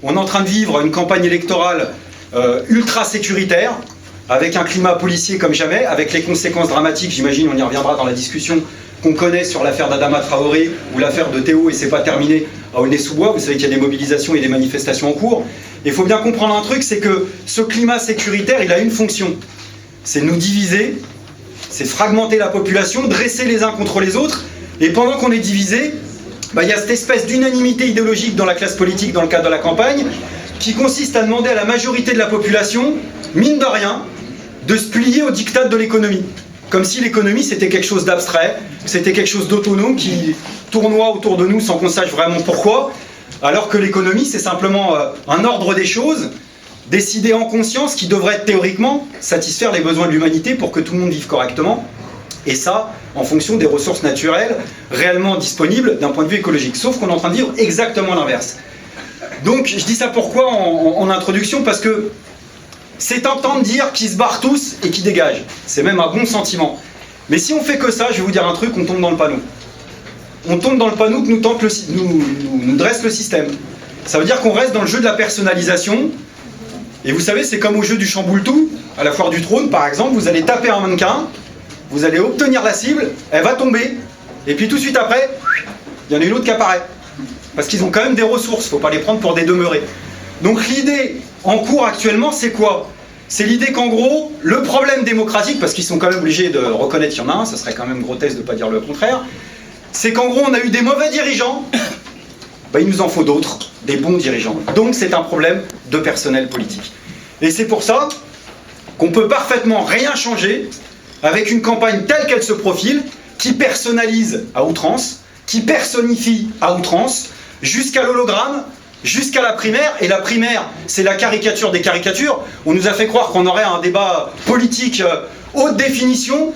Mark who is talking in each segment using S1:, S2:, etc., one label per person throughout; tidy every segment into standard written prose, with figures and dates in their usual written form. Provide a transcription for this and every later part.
S1: on est en train de vivre une campagne électorale ultra sécuritaire, avec un climat policier comme jamais, avec les conséquences dramatiques, j'imagine, on y reviendra dans la discussion qu'on connaît sur l'affaire d'Adama Traoré ou l'affaire de Théo, et c'est pas terminé à Aulnay-sous-Bois, vous savez qu'il y a des mobilisations et des manifestations en cours. Il faut bien comprendre un truc, c'est que ce climat sécuritaire, il a une fonction, c'est nous diviser, c'est fragmenter la population, dresser les uns contre les autres, et pendant qu'on est divisé, il y a cette espèce d'unanimité idéologique dans la classe politique, dans le cadre de la campagne, qui consiste à demander à la majorité de la population, mine de rien, de se plier au diktat de l'économie. Comme si l'économie c'était quelque chose d'abstrait, c'était quelque chose d'autonome qui tournoie autour de nous sans qu'on sache vraiment pourquoi, alors que l'économie c'est simplement un ordre des choses, décidé en conscience, qui devrait théoriquement satisfaire les besoins de l'humanité pour que tout le monde vive correctement, et ça en fonction des ressources naturelles réellement disponibles d'un point de vue écologique. Sauf qu'on est en train de vivre exactement l'inverse. Donc je dis ça pourquoi en introduction, parce que c'est tentant de dire qu'ils se barrent tous et qu'ils dégagent. C'est même un bon sentiment. Mais si on fait que ça, je vais vous dire un truc, on tombe dans le panneau. On tombe dans le panneau que nous dresse le système. Ça veut dire qu'on reste dans le jeu de la personnalisation. Et vous savez, c'est comme au jeu du chamboule-tout, à la foire du trône par exemple, vous allez taper un mannequin, vous allez obtenir la cible, elle va tomber, et puis tout de suite après, il y en a une autre qui apparaît. Parce qu'ils ont quand même des ressources, il ne faut pas les prendre pour des demeurés. Donc l'idée en cours actuellement, c'est quoi? C'est l'idée qu'en gros, le problème démocratique, parce qu'ils sont quand même obligés de reconnaître qu'il y en a un, ça serait quand même grotesque de ne pas dire le contraire, c'est qu'en gros, on a eu des mauvais dirigeants, il nous en faut d'autres, des bons dirigeants. Donc c'est un problème de personnel politique. Et c'est pour ça qu'on peut parfaitement rien changer avec une campagne telle qu'elle se profile, qui personnalise à outrance, qui personnifie à outrance, jusqu'à l'hologramme, jusqu'à la primaire, et la primaire, c'est la caricature des caricatures. On nous a fait croire qu'on aurait un débat politique haute définition.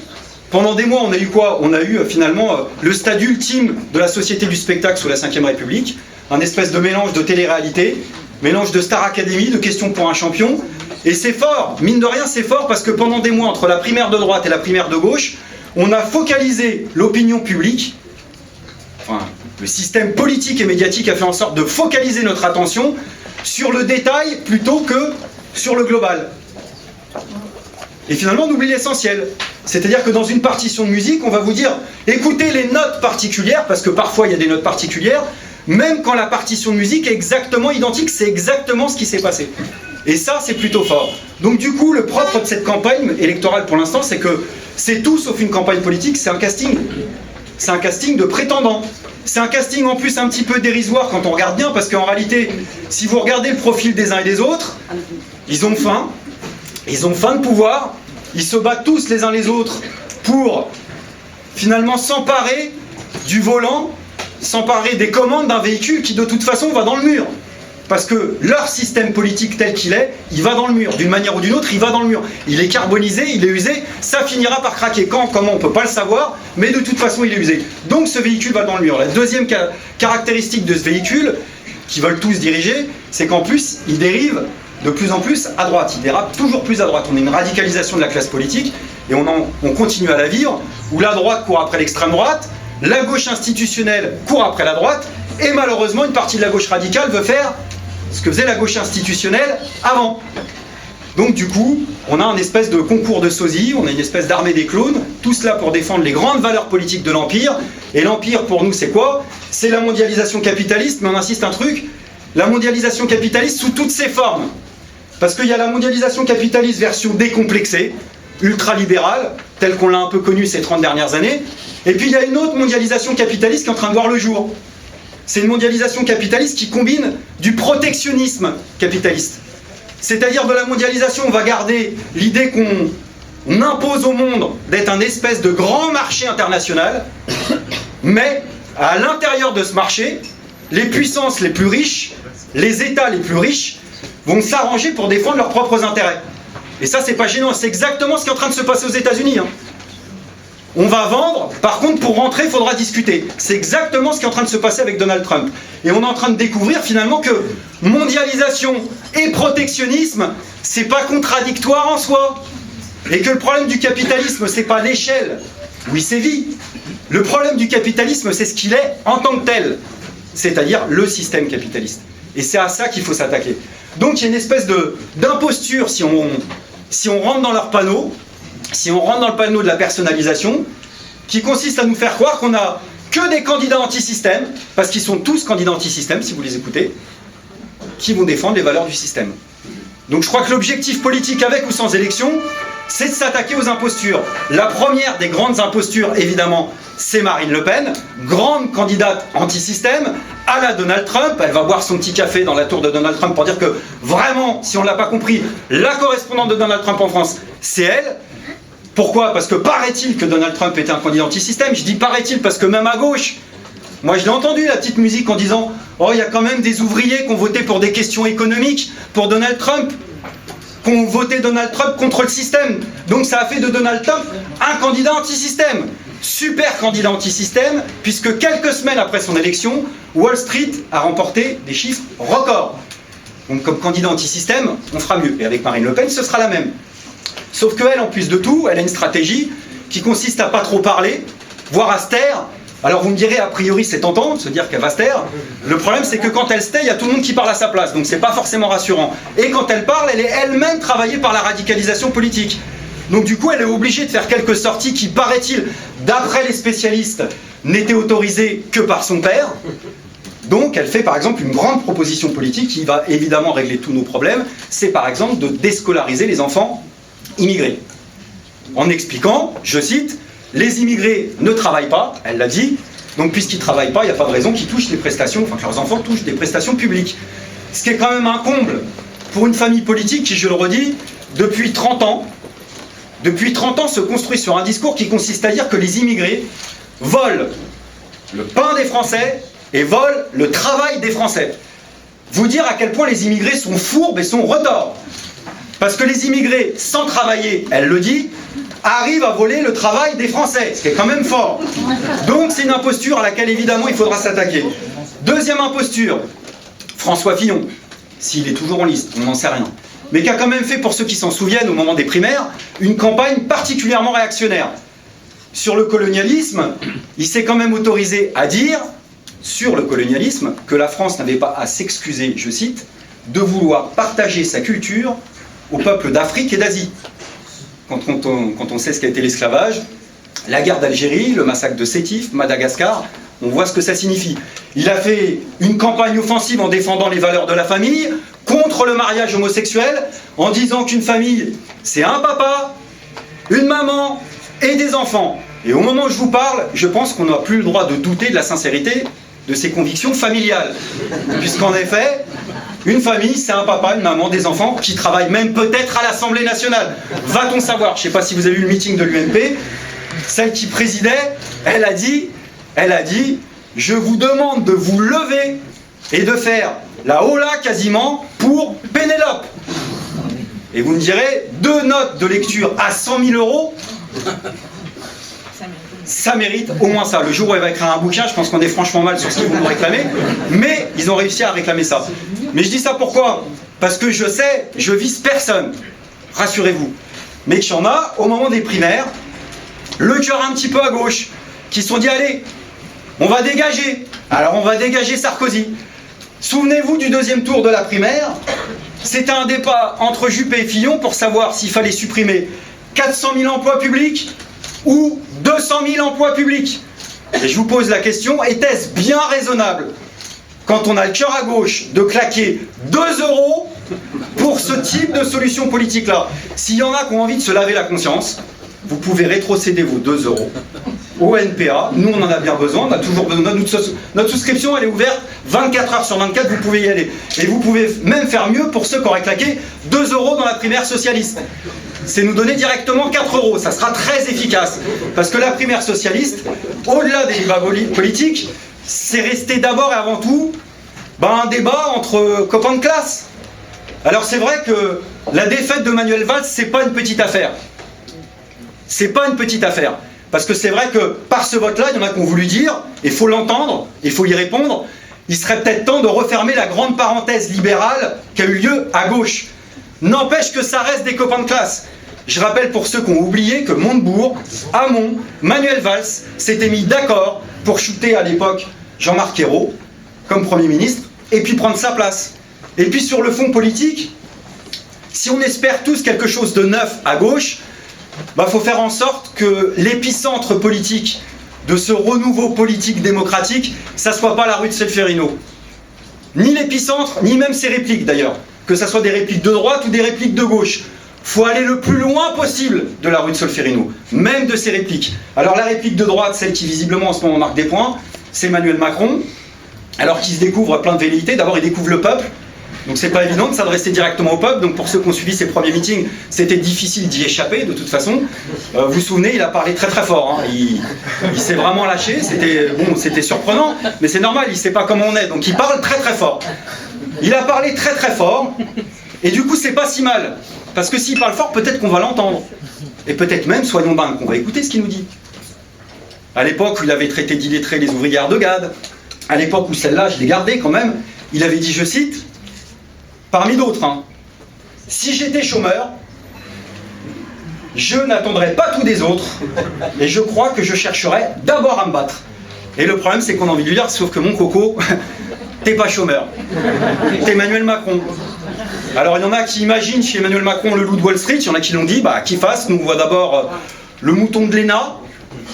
S1: Pendant des mois, on a eu quoi? On a eu finalement le stade ultime de la société du spectacle sous la Ve République, un espèce de mélange de télé-réalité, mélange de Star Academy, de questions pour un champion. Et c'est fort, mine de rien c'est fort, parce que pendant des mois, entre la primaire de droite et la primaire de gauche, on a focalisé l'opinion publique, enfin, le système politique et médiatique a fait en sorte de focaliser notre attention sur le détail plutôt que sur le global. Et finalement, on oublie l'essentiel. C'est-à-dire que dans une partition de musique, on va vous dire écoutez les notes particulières, parce que parfois il y a des notes particulières, même quand la partition de musique est exactement identique, c'est exactement ce qui s'est passé. Et ça, c'est plutôt fort. Donc du coup, le propre de cette campagne électorale pour l'instant, c'est que c'est tout sauf une campagne politique, c'est un casting. C'est un casting de prétendants. C'est un casting en plus un petit peu dérisoire quand on regarde bien, parce qu'en réalité, si vous regardez le profil des uns et des autres, ils ont faim de pouvoir, ils se battent tous les uns les autres pour finalement s'emparer du volant, s'emparer des commandes d'un véhicule qui de toute façon va dans le mur. Parce que leur système politique tel qu'il est, il va dans le mur. D'une manière ou d'une autre, il va dans le mur. Il est carbonisé, il est usé, ça finira par craquer. Quand, comment, on ne peut pas le savoir, mais de toute façon, il est usé. Donc ce véhicule va dans le mur. La deuxième caractéristique de ce véhicule, qu'ils veulent tous diriger, c'est qu'en plus, il dérive de plus en plus à droite. Il dérape toujours plus à droite. On a une radicalisation de la classe politique, et on continue à la vivre, où la droite court après l'extrême droite, la gauche institutionnelle court après la droite, et malheureusement, une partie de la gauche radicale veut faire ce que faisait la gauche institutionnelle avant. Donc du coup, on a un espèce de concours de sosie, on a une espèce d'armée des clones, tout cela pour défendre les grandes valeurs politiques de l'Empire. Et l'Empire, pour nous, c'est quoi? C'est la mondialisation capitaliste, mais on insiste un truc, la mondialisation capitaliste sous toutes ses formes. Parce qu'il y a la mondialisation capitaliste version décomplexée, ultralibérale, telle qu'on l'a un peu connue ces 30 dernières années, et puis il y a une autre mondialisation capitaliste qui est en train de voir le jour. C'est une mondialisation capitaliste qui combine du protectionnisme capitaliste. C'est-à-dire de la mondialisation, on va garder l'idée qu'on impose au monde d'être un espèce de grand marché international, mais à l'intérieur de ce marché, les puissances les plus riches, les États les plus riches, vont s'arranger pour défendre leurs propres intérêts. Et ça, c'est pas gênant, c'est exactement ce qui est en train de se passer aux États-Unis. On va vendre, par contre pour rentrer il faudra discuter. C'est exactement ce qui est en train de se passer avec Donald Trump. Et on est en train de découvrir finalement que mondialisation et protectionnisme, c'est pas contradictoire en soi. Et que le problème du capitalisme, c'est pas l'échelle où il sévit. Le problème du capitalisme, c'est ce qu'il est en tant que tel. C'est-à-dire le système capitaliste. Et c'est à ça qu'il faut s'attaquer. Donc il y a une espèce d'imposture si on rentre dans leur panneau, si on rentre dans le panneau de la personnalisation, qui consiste à nous faire croire qu'on n'a que des candidats anti-système, parce qu'ils sont tous candidats anti-système, si vous les écoutez, qui vont défendre les valeurs du système. Donc je crois que l'objectif politique, avec ou sans élection, c'est de s'attaquer aux impostures. La première des grandes impostures, évidemment, c'est Marine Le Pen, grande candidate anti-système, à la Donald Trump. Elle va boire son petit café dans la tour de Donald Trump pour dire que, vraiment, si on ne l'a pas compris, la correspondante de Donald Trump en France, c'est elle. Pourquoi? Parce que paraît-il que Donald Trump était un candidat anti-système. Je dis paraît-il parce que même à gauche, moi je l'ai entendu, la petite musique, en disant « Oh, il y a quand même des ouvriers qui ont voté pour des questions économiques pour Donald Trump, qui ont voté Donald Trump contre le système. Donc ça a fait de Donald Trump un candidat anti-système. » Super candidat anti-système, puisque quelques semaines après son élection, Wall Street a remporté des chiffres records. Donc comme candidat anti-système, on fera mieux. Et avec Marine Le Pen, ce sera la même. Sauf qu'elle, en plus de tout, elle a une stratégie qui consiste à pas trop parler, voire à se taire. Alors vous me direz, a priori c'est tentant de se dire qu'elle va se taire. Le problème c'est que quand elle se tait, il y a tout le monde qui parle à sa place, donc c'est pas forcément rassurant. Et quand elle parle, elle est elle-même travaillée par la radicalisation politique. Donc du coup, elle est obligée de faire quelques sorties qui, paraît-il, d'après les spécialistes, n'étaient autorisées que par son père. Donc elle fait par exemple une grande proposition politique qui va évidemment régler tous nos problèmes. C'est par exemple de déscolariser les enfants immigrés. En expliquant, je cite, les immigrés ne travaillent pas, elle l'a dit, donc puisqu'ils ne travaillent pas, il n'y a pas de raison qu'ils touchent des prestations, enfin que leurs enfants touchent des prestations publiques. Ce qui est quand même un comble pour une famille politique qui, je le redis, depuis 30 ans se construit sur un discours qui consiste à dire que les immigrés volent le pain des Français et volent le travail des Français. Vous dire à quel point les immigrés sont fourbes et sont retors. Parce que les immigrés, sans travailler, elle le dit, arrivent à voler le travail des Français, ce qui est quand même fort. Donc c'est une imposture à laquelle évidemment il faudra s'attaquer. Deuxième imposture, François Fillon, s'il est toujours en liste, on n'en sait rien, mais qui a quand même fait, pour ceux qui s'en souviennent, au moment des primaires, une campagne particulièrement réactionnaire. Sur le colonialisme, il s'est quand même autorisé à dire, sur le colonialisme, que la France n'avait pas à s'excuser, je cite, de vouloir partager sa culture aux peuples d'Afrique et d'Asie. Quand on sait ce qu'a été l'esclavage, la guerre d'Algérie, le massacre de Sétif, Madagascar, on voit ce que ça signifie. Il a fait une campagne offensive en défendant les valeurs de la famille, contre le mariage homosexuel, en disant qu'une famille, c'est un papa, une maman et des enfants. Et au moment où je vous parle, je pense qu'on n'a plus le droit de douter de la sincérité de ses convictions familiales. Puisqu'en effet, une famille, c'est un papa, une maman, des enfants qui travaillent même peut-être à l'Assemblée nationale. Va-t-on savoir? Je ne sais pas si vous avez eu le meeting de l'UMP. Celle qui présidait, elle a dit, je vous demande de vous lever et de faire la hola quasiment pour Pénélope. Et vous me direz, 2 notes de lecture à 100 000 €, ça mérite au moins ça. Le jour où elle va écrire un bouquin, je pense qu'on est franchement mal sur ce qu'ils vont nous réclamer, mais ils ont réussi à réclamer ça. Mais je dis ça pourquoi? Parce que je sais, je vise personne, rassurez-vous, mais qu'il y en a, au moment des primaires, le cœur un petit peu à gauche, qui se sont dit, allez, on va dégager. Alors on va dégager Sarkozy. Souvenez-vous du deuxième tour de la primaire, c'était un débat entre Juppé et Fillon pour savoir s'il fallait supprimer 400 000 emplois publics ou 200 000 emplois publics. Et je vous pose la question, était-ce bien raisonnable, quand on a le cœur à gauche, de claquer 2 € pour ce type de solution politique-là? S'il y en a qui ont envie de se laver la conscience, vous pouvez rétrocéder vos 2 € au NPA. Nous, on en a bien besoin. On a toujours besoin. Notre souscription, elle est ouverte 24 heures sur 24. Vous pouvez y aller. Et vous pouvez même faire mieux pour ceux qui auraient claqué 2 € dans la primaire socialiste. C'est nous donner directement 4 €. Ça sera très efficace. Parce que la primaire socialiste, au-delà des débats politiques, c'est resté d'abord et avant tout un débat entre copains de classe. Alors c'est vrai que la défaite de Manuel Valls, c'est pas une petite affaire. C'est pas une petite affaire. Parce que c'est vrai que par ce vote-là, il y en a qui ont voulu dire, et il faut l'entendre, il faut y répondre, il serait peut-être temps de refermer la grande parenthèse libérale qui a eu lieu à gauche. N'empêche que ça reste des copains de classe. Je rappelle pour ceux qui ont oublié que Montebourg, Hamon, Manuel Valls s'étaient mis d'accord pour shooter à l'époque Jean-Marc Ayrault comme Premier ministre et puis prendre sa place. Et puis sur le fond politique, si on espère tous quelque chose de neuf à gauche, faut faire en sorte que l'épicentre politique de ce renouveau politique démocratique, ça ne soit pas la rue de Solferino. Ni l'épicentre, ni même ses répliques d'ailleurs. Que ce soit des répliques de droite ou des répliques de gauche. Il faut aller le plus loin possible de la rue de Solferino, même de ses répliques. Alors la réplique de droite, celle qui visiblement en ce moment marque des points, c'est Emmanuel Macron, alors qu'il se découvre plein de velléités. D'abord il découvre le peuple, donc c'est pas évident de s'adresser directement au peuple, donc pour ceux qui ont suivi ses premiers meetings, c'était difficile d'y échapper de toute façon. Vous vous souvenez, il a parlé très très fort, hein. Il s'est vraiment lâché, c'était surprenant, mais c'est normal, il sait pas comment on est, donc il parle très très fort. Il a parlé très très fort, et du coup c'est pas si mal. Parce que s'il parle fort, peut-être qu'on va l'entendre. Et peut-être même, soyons dingues, qu'on va écouter ce qu'il nous dit. À l'époque où il avait traité d'illettrés les ouvrières de Gade, à l'époque où celle-là, je l'ai gardée quand même, il avait dit, je cite, parmi d'autres, hein, « Si j'étais chômeur, je n'attendrais pas tous des autres, et je crois que je chercherais d'abord à me battre. » Et le problème, c'est qu'on a envie de lui dire, sauf que mon coco, t'es pas chômeur, t'es Emmanuel Macron. Alors il y en a qui imaginent chez Emmanuel Macron le loup de Wall Street, il y en a qui l'ont dit, qu'il fasse, nous on voit d'abord le mouton de l'ENA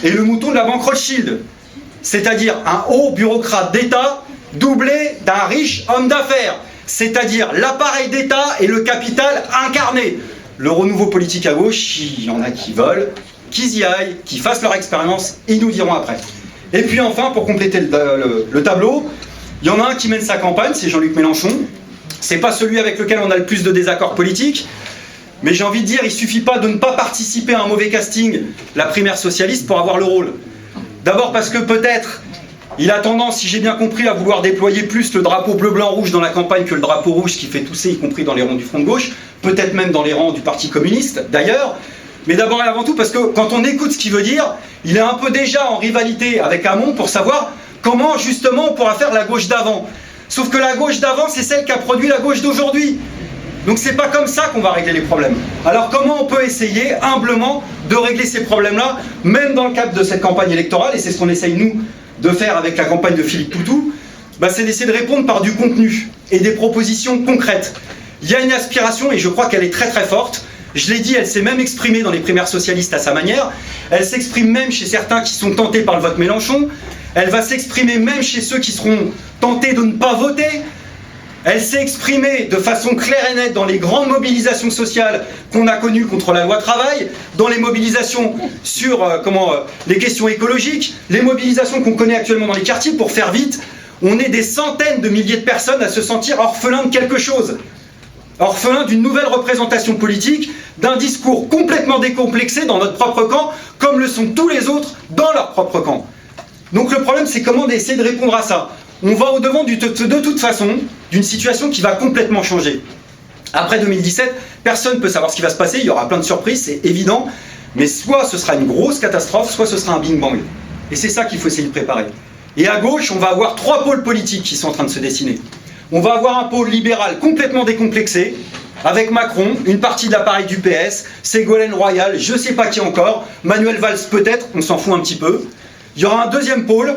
S1: et le mouton de la banque Rothschild. C'est-à-dire un haut bureaucrate d'État doublé d'un riche homme d'affaires. C'est-à-dire l'appareil d'État et le capital incarné. Le renouveau politique à gauche, il y en a qui veulent, qu'ils y aillent, qu'ils fassent leur expérience, et ils nous diront après. Et puis enfin, pour compléter le tableau, il y en a un qui mène sa campagne, c'est Jean-Luc Mélenchon. C'est pas celui avec lequel on a le plus de désaccords politiques, mais j'ai envie de dire, il suffit pas de ne pas participer à un mauvais casting, la primaire socialiste, pour avoir le rôle. D'abord parce que peut-être, il a tendance, si j'ai bien compris, à vouloir déployer plus le drapeau bleu-blanc-rouge dans la campagne que le drapeau rouge qui fait tousser, y compris dans les rangs du Front de gauche, peut-être même dans les rangs du Parti communiste, d'ailleurs. Mais d'abord et avant tout parce que quand on écoute ce qu'il veut dire, il est un peu déjà en rivalité avec Hamon pour savoir comment justement on pourra faire la gauche d'avant. Sauf que la gauche d'avant, c'est celle qui a produit la gauche d'aujourd'hui. Donc c'est pas comme ça qu'on va régler les problèmes. Alors comment on peut essayer humblement de régler ces problèmes-là, même dans le cadre de cette campagne électorale, et c'est ce qu'on essaye nous de faire avec la campagne de Philippe Poutou, c'est d'essayer de répondre par du contenu et des propositions concrètes. Il y a une aspiration, et je crois qu'elle est très très forte. Je l'ai dit, elle s'est même exprimée dans les primaires socialistes à sa manière. Elle s'exprime même chez certains qui sont tentés par le vote Mélenchon. Elle va s'exprimer même chez ceux qui seront tentés de ne pas voter. Elle s'est exprimée de façon claire et nette dans les grandes mobilisations sociales qu'on a connues contre la loi travail, dans les mobilisations sur les questions écologiques, les mobilisations qu'on connaît actuellement dans les quartiers. Pour faire vite, on est des centaines de milliers de personnes à se sentir orphelins de quelque chose. Orphelins d'une nouvelle représentation politique, d'un discours complètement décomplexé dans notre propre camp, comme le sont tous les autres dans leur propre camp. Donc le problème, c'est comment essayer de répondre à ça. On va au-devant de toute façon d'une situation qui va complètement changer. Après 2017, personne ne peut savoir ce qui va se passer, il y aura plein de surprises, c'est évident, mais soit ce sera une grosse catastrophe, soit ce sera un Big Bang. Et c'est ça qu'il faut essayer de préparer. Et à gauche, on va avoir 3 pôles politiques qui sont en train de se dessiner. On va avoir un pôle libéral complètement décomplexé, avec Macron, une partie de l'appareil du PS, Ségolène Royal, je ne sais pas qui encore, Manuel Valls peut-être, on s'en fout un petit peu. Il y aura un deuxième pôle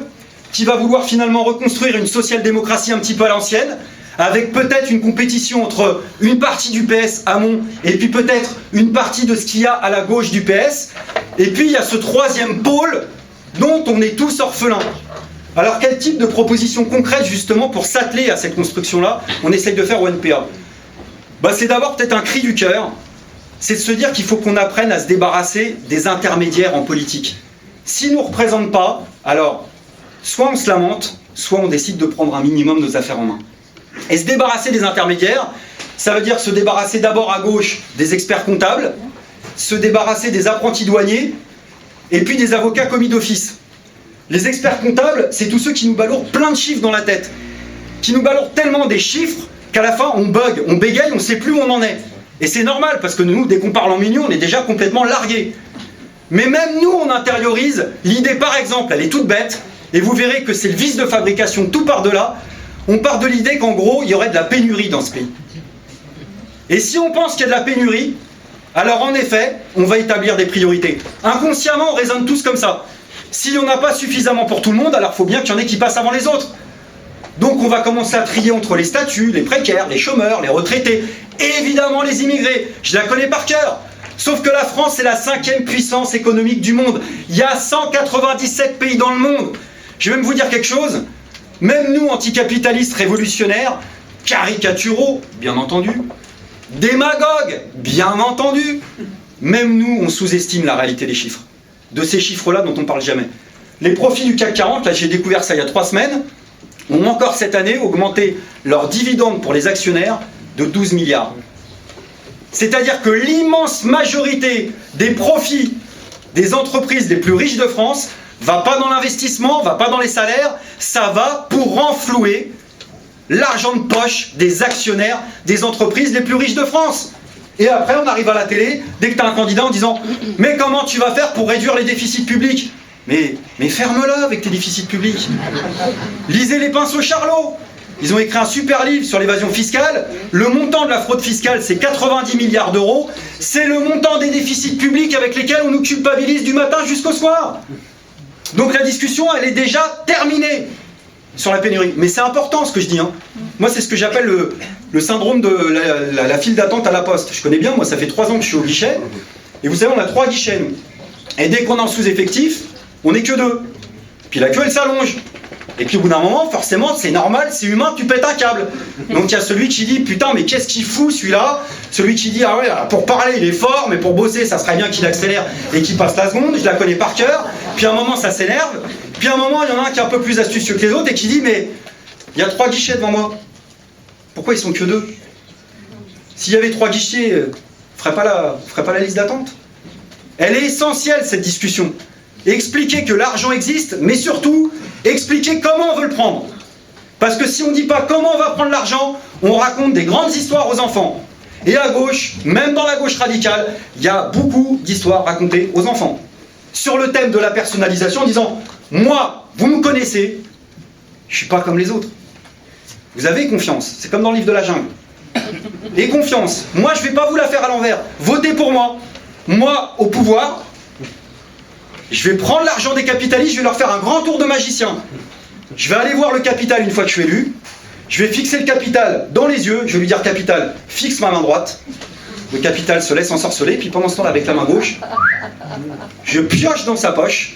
S1: qui va vouloir finalement reconstruire une social-démocratie un petit peu à l'ancienne, avec peut-être une compétition entre une partie du PS, Hamon, et puis peut-être une partie de ce qu'il y a à la gauche du PS. Et puis il y a ce troisième pôle dont on est tous orphelins. Alors quel type de propositions concrètes justement pour s'atteler à cette construction-là on essaye de faire au NPA? C'est d'abord peut-être un cri du cœur, c'est de se dire qu'il faut qu'on apprenne à se débarrasser des intermédiaires en politique. S'ils ne nous représentent pas, alors soit on se lamente, soit on décide de prendre un minimum nos affaires en main. Et se débarrasser des intermédiaires, ça veut dire se débarrasser d'abord à gauche des experts comptables, se débarrasser des apprentis douaniers, et puis des avocats commis d'office. Les experts comptables, c'est tous ceux qui nous balourdent plein de chiffres dans la tête, qui nous balourdent tellement des chiffres qu'à la fin on bug, on bégaye, on ne sait plus où on en est. Et c'est normal, parce que nous, dès qu'on parle en millions, on est déjà complètement largués. Mais même nous, on intériorise l'idée, par exemple, elle est toute bête, et vous verrez que c'est le vice de fabrication tout par-delà. On part de l'idée qu'en gros, il y aurait de la pénurie dans ce pays. Et si on pense qu'il y a de la pénurie, alors en effet, on va établir des priorités. Inconsciemment, on raisonne tous comme ça. S'il n'y en a pas suffisamment pour tout le monde, alors il faut bien qu'il y en ait qui passent avant les autres. Donc on va commencer à trier entre les statuts, les précaires, les chômeurs, les retraités, et évidemment les immigrés. Je la connais par cœur. Sauf que la France est la 5e puissance économique du monde. Il y a 197 pays dans le monde. Je vais même vous dire quelque chose. Même nous, anticapitalistes révolutionnaires, caricaturaux, bien entendu, démagogues, bien entendu, même nous, on sous-estime la réalité des chiffres. De ces chiffres-là dont on ne parle jamais. Les profits du CAC 40, là j'ai découvert ça il y a 3 semaines, ont encore cette année augmenté leurs dividendes pour les actionnaires de 12 milliards. C'est-à-dire que l'immense majorité des profits des entreprises les plus riches de France va pas dans l'investissement, va pas dans les salaires, ça va pour renflouer l'argent de poche des actionnaires des entreprises les plus riches de France. Et après on arrive à la télé, dès que tu as un candidat en disant « Mais comment tu vas faire pour réduire les déficits publics ?» Mais ferme-la avec tes déficits publics. Lisez les pinceaux Charlot. Ils ont écrit un super livre sur l'évasion fiscale. Le montant de la fraude fiscale, c'est 90 milliards d'euros. C'est le montant des déficits publics avec lesquels on nous culpabilise du matin jusqu'au soir. Donc la discussion, elle est déjà terminée sur la pénurie. Mais c'est important ce que je dis. Hein. Moi, c'est ce que j'appelle le syndrome de la file d'attente à la poste. Je connais bien, moi, ça fait 3 ans que je suis au guichet. Et vous savez, on a 3 guichets, nous. Et dès qu'on est en sous-effectif, on n'est que 2. Puis la queue, elle s'allonge. Et puis au bout d'un moment, forcément, c'est normal, c'est humain, tu pètes un câble. Donc il y a celui qui dit, putain, mais qu'est-ce qu'il fout celui-là? Celui qui dit, ah ouais, pour parler, il est fort, mais pour bosser, ça serait bien qu'il accélère et qu'il passe la seconde, je la connais par cœur. Puis à un moment, ça s'énerve. Puis à un moment, il y en a un qui est un peu plus astucieux que les autres et qui dit, mais il y a 3 guichets devant moi. Pourquoi ils sont que 2? S'il y avait 3 guichets, ferait pas la liste d'attente? Elle est essentielle, cette discussion. Expliquer que l'argent existe, mais surtout, expliquer comment on veut le prendre. Parce que si on ne dit pas comment on va prendre l'argent, on raconte des grandes histoires aux enfants. Et à gauche, même dans la gauche radicale, il y a beaucoup d'histoires racontées aux enfants. Sur le thème de la personnalisation, en disant « Moi, vous me connaissez, je ne suis pas comme les autres. Vous avez confiance, c'est comme dans le livre de la jungle. Et confiance, moi je ne vais pas vous la faire à l'envers. Votez pour moi. Moi, au pouvoir, je vais prendre l'argent des capitalistes, je vais leur faire un grand tour de magicien. Je vais aller voir le capital une fois que je suis élu. Je vais fixer le capital dans les yeux. Je vais lui dire, capital, fixe ma main droite. Le capital se laisse ensorceler. Puis pendant ce temps-là, avec la main gauche, je pioche dans sa poche.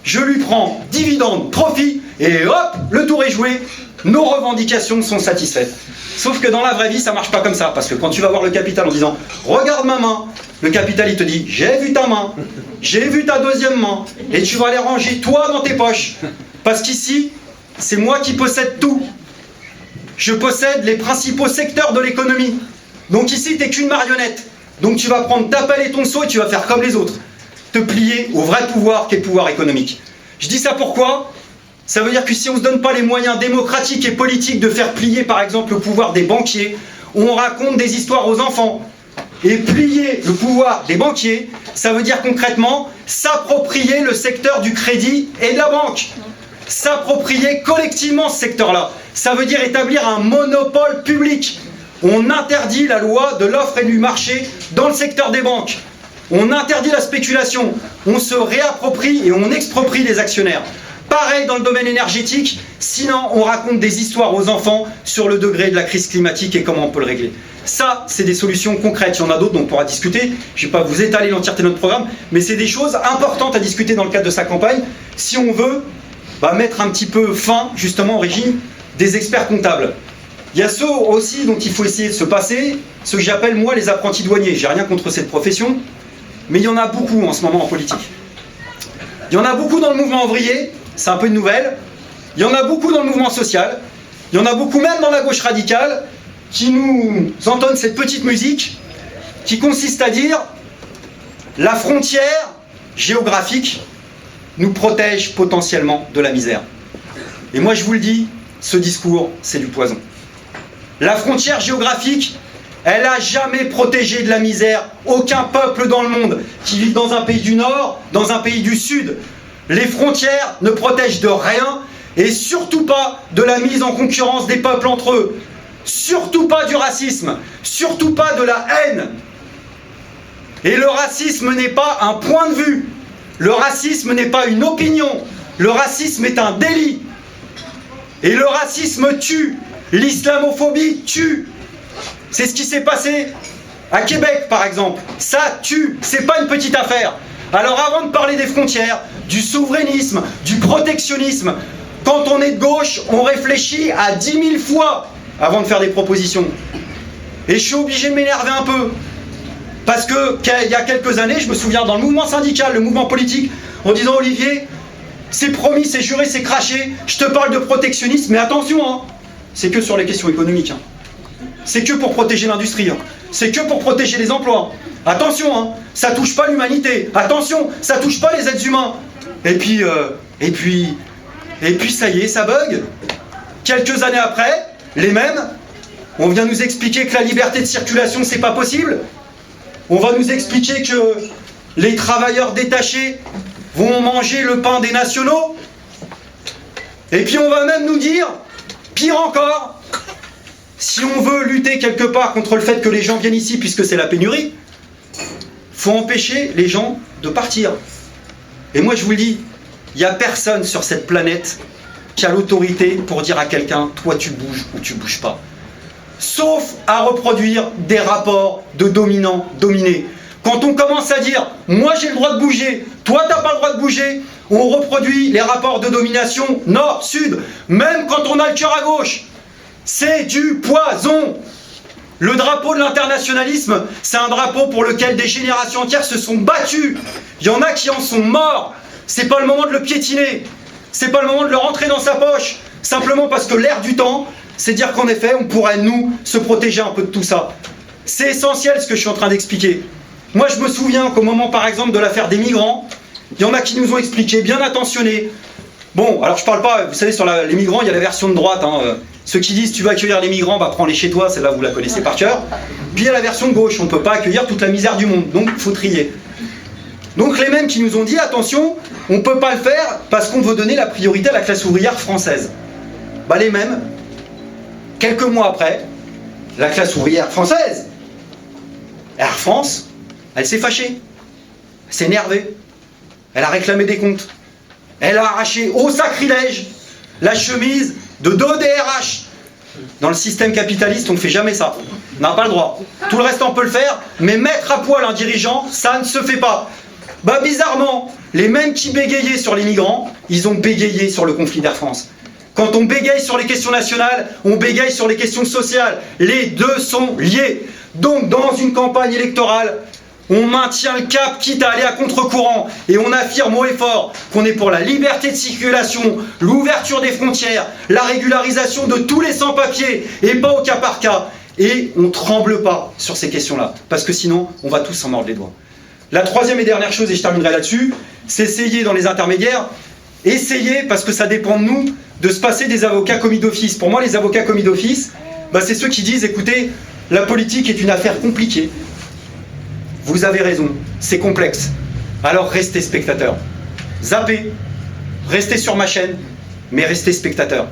S1: Je lui prends dividende, profit. Et hop, le tour est joué. Nos revendications sont satisfaites. Sauf que dans la vraie vie, ça marche pas comme ça. Parce que quand tu vas voir le capital en disant, regarde ma main, le capital, il te dit, j'ai vu ta main, j'ai vu ta deuxième main, et tu vas les ranger, toi, dans tes poches. Parce qu'ici, c'est moi qui possède tout. Je possède les principaux secteurs de l'économie. Donc ici, t'es qu'une marionnette. Donc tu vas prendre ta pelle et ton seau et tu vas faire comme les autres. Te plier au vrai pouvoir qui est le pouvoir économique. Je dis ça pourquoi ? Ça veut dire que si on ne se donne pas les moyens démocratiques et politiques de faire plier, par exemple, le pouvoir des banquiers, on raconte des histoires aux enfants. Et plier le pouvoir des banquiers, ça veut dire concrètement s'approprier le secteur du crédit et de la banque. S'approprier collectivement ce secteur-là. Ça veut dire établir un monopole public. On interdit la loi de l'offre et du marché dans le secteur des banques. On interdit la spéculation. On se réapproprie et on exproprie les actionnaires. Pareil dans le domaine énergétique, sinon on raconte des histoires aux enfants sur le degré de la crise climatique et comment on peut le régler. Ça, c'est des solutions concrètes. Il y en a d'autres dont on pourra discuter. Je ne vais pas vous étaler l'entièreté de notre programme, mais c'est des choses importantes à discuter dans le cadre de sa campagne, si on veut mettre un petit peu fin, justement, au régime des experts comptables. Il y a ceux aussi dont il faut essayer de se passer, ceux que j'appelle, moi, les apprentis douaniers. J'ai rien contre cette profession, mais il y en a beaucoup en ce moment en politique. Il y en a beaucoup dans le mouvement ouvrier, c'est un peu une nouvelle. Il y en a beaucoup dans le mouvement social. Il y en a beaucoup même dans la gauche radicale qui nous entonnent cette petite musique qui consiste à dire la frontière géographique nous protège potentiellement de la misère. Et moi je vous le dis, ce discours, c'est du poison. La frontière géographique, elle n'a jamais protégé de la misère aucun peuple dans le monde qui vit dans un pays du Nord, dans un pays du Sud. Les frontières ne protègent de rien et surtout pas de la mise en concurrence des peuples entre eux. Surtout pas du racisme, surtout pas de la haine. Et le racisme n'est pas un point de vue. Le racisme n'est pas une opinion. Le racisme est un délit. Et le racisme tue, l'islamophobie tue. C'est ce qui s'est passé à Québec, par exemple. Ça tue, c'est pas une petite affaire. Alors avant de parler des frontières, du souverainisme, du protectionnisme, quand on est de gauche, on réfléchit à 10 000 fois avant de faire des propositions. Et je suis obligé de m'énerver un peu. Parce qu'il y a quelques années, je me souviens dans le mouvement syndical, le mouvement politique, en disant Olivier, c'est promis, c'est juré, c'est craché, je te parle de protectionnisme, mais attention, hein, c'est que sur les questions économiques. Hein. C'est que pour protéger l'industrie. Hein. C'est que pour protéger les emplois. Attention, hein, ça touche pas l'humanité. Attention, ça touche pas les êtres humains. Et puis, ça y est, ça bug. Quelques années après, les mêmes, on vient nous expliquer que la liberté de circulation, c'est pas possible. On va nous expliquer que les travailleurs détachés vont manger le pain des nationaux. Et puis on va même nous dire, pire encore, si on veut lutter quelque part contre le fait que les gens viennent ici, puisque c'est la pénurie, faut empêcher les gens de partir. Et moi je vous le dis, il n'y a personne sur cette planète qui a l'autorité pour dire à quelqu'un, toi tu bouges ou tu bouges pas. Sauf à reproduire des rapports de dominant-dominé. Quand on commence à dire « moi j'ai le droit de bouger, toi t'as pas le droit de bouger », on reproduit les rapports de domination nord-sud, même quand on a le cœur à gauche. C'est du poison. Le drapeau de l'internationalisme, c'est un drapeau pour lequel des générations entières se sont battues. Il y en a qui en sont morts. C'est pas le moment de le piétiner. C'est pas le moment de le rentrer dans sa poche. Simplement parce que l'air du temps, c'est dire qu'en effet, on pourrait, nous, se protéger un peu de tout ça. C'est essentiel ce que je suis en train d'expliquer. Moi, je me souviens qu'au moment, par exemple, de l'affaire des migrants, il y en a qui nous ont expliqué, bien attentionnés. Bon, alors je parle pas, vous savez, sur les migrants, il y a la version de droite. Hein, ceux qui disent, tu vas accueillir les migrants, bah prends-les chez toi, celle-là, vous la connaissez par cœur. Puis il y a la version de gauche, on ne peut pas accueillir toute la misère du monde, donc il faut trier. Donc les mêmes qui nous ont dit, attention, on ne peut pas le faire parce qu'on veut donner la priorité à la classe ouvrière française. Bah les mêmes, quelques mois après, la classe ouvrière française, Air France, elle s'est fâchée, elle s'est énervée, elle a réclamé des comptes, elle a arraché au sacrilège la chemise de dos des RH. Dans le système capitaliste, on ne fait jamais ça, on n'a pas le droit. Tout le reste on peut le faire, mais mettre à poil un dirigeant, ça ne se fait pas. Bah bizarrement, les mêmes qui bégayaient sur les migrants, ils ont bégayé sur le conflit d'Air France. Quand on bégaye sur les questions nationales, on bégaye sur les questions sociales. Les deux sont liés. Donc, dans une campagne électorale, on maintient le cap, quitte à aller à contre-courant. Et on affirme haut et fort qu'on est pour la liberté de circulation, l'ouverture des frontières, la régularisation de tous les sans-papiers, et pas au cas par cas. Et on ne tremble pas sur ces questions-là, parce que sinon, on va tous s'en mordre les doigts. La troisième et dernière chose, et je terminerai là-dessus, c'est essayer dans les intermédiaires, essayer, parce que ça dépend de nous, de se passer des avocats commis d'office. Pour moi, les avocats commis d'office, bah, c'est ceux qui disent, écoutez, la politique est une affaire compliquée. Vous avez raison, c'est complexe. Alors restez spectateur. Zappez, restez sur ma chaîne, mais restez spectateur.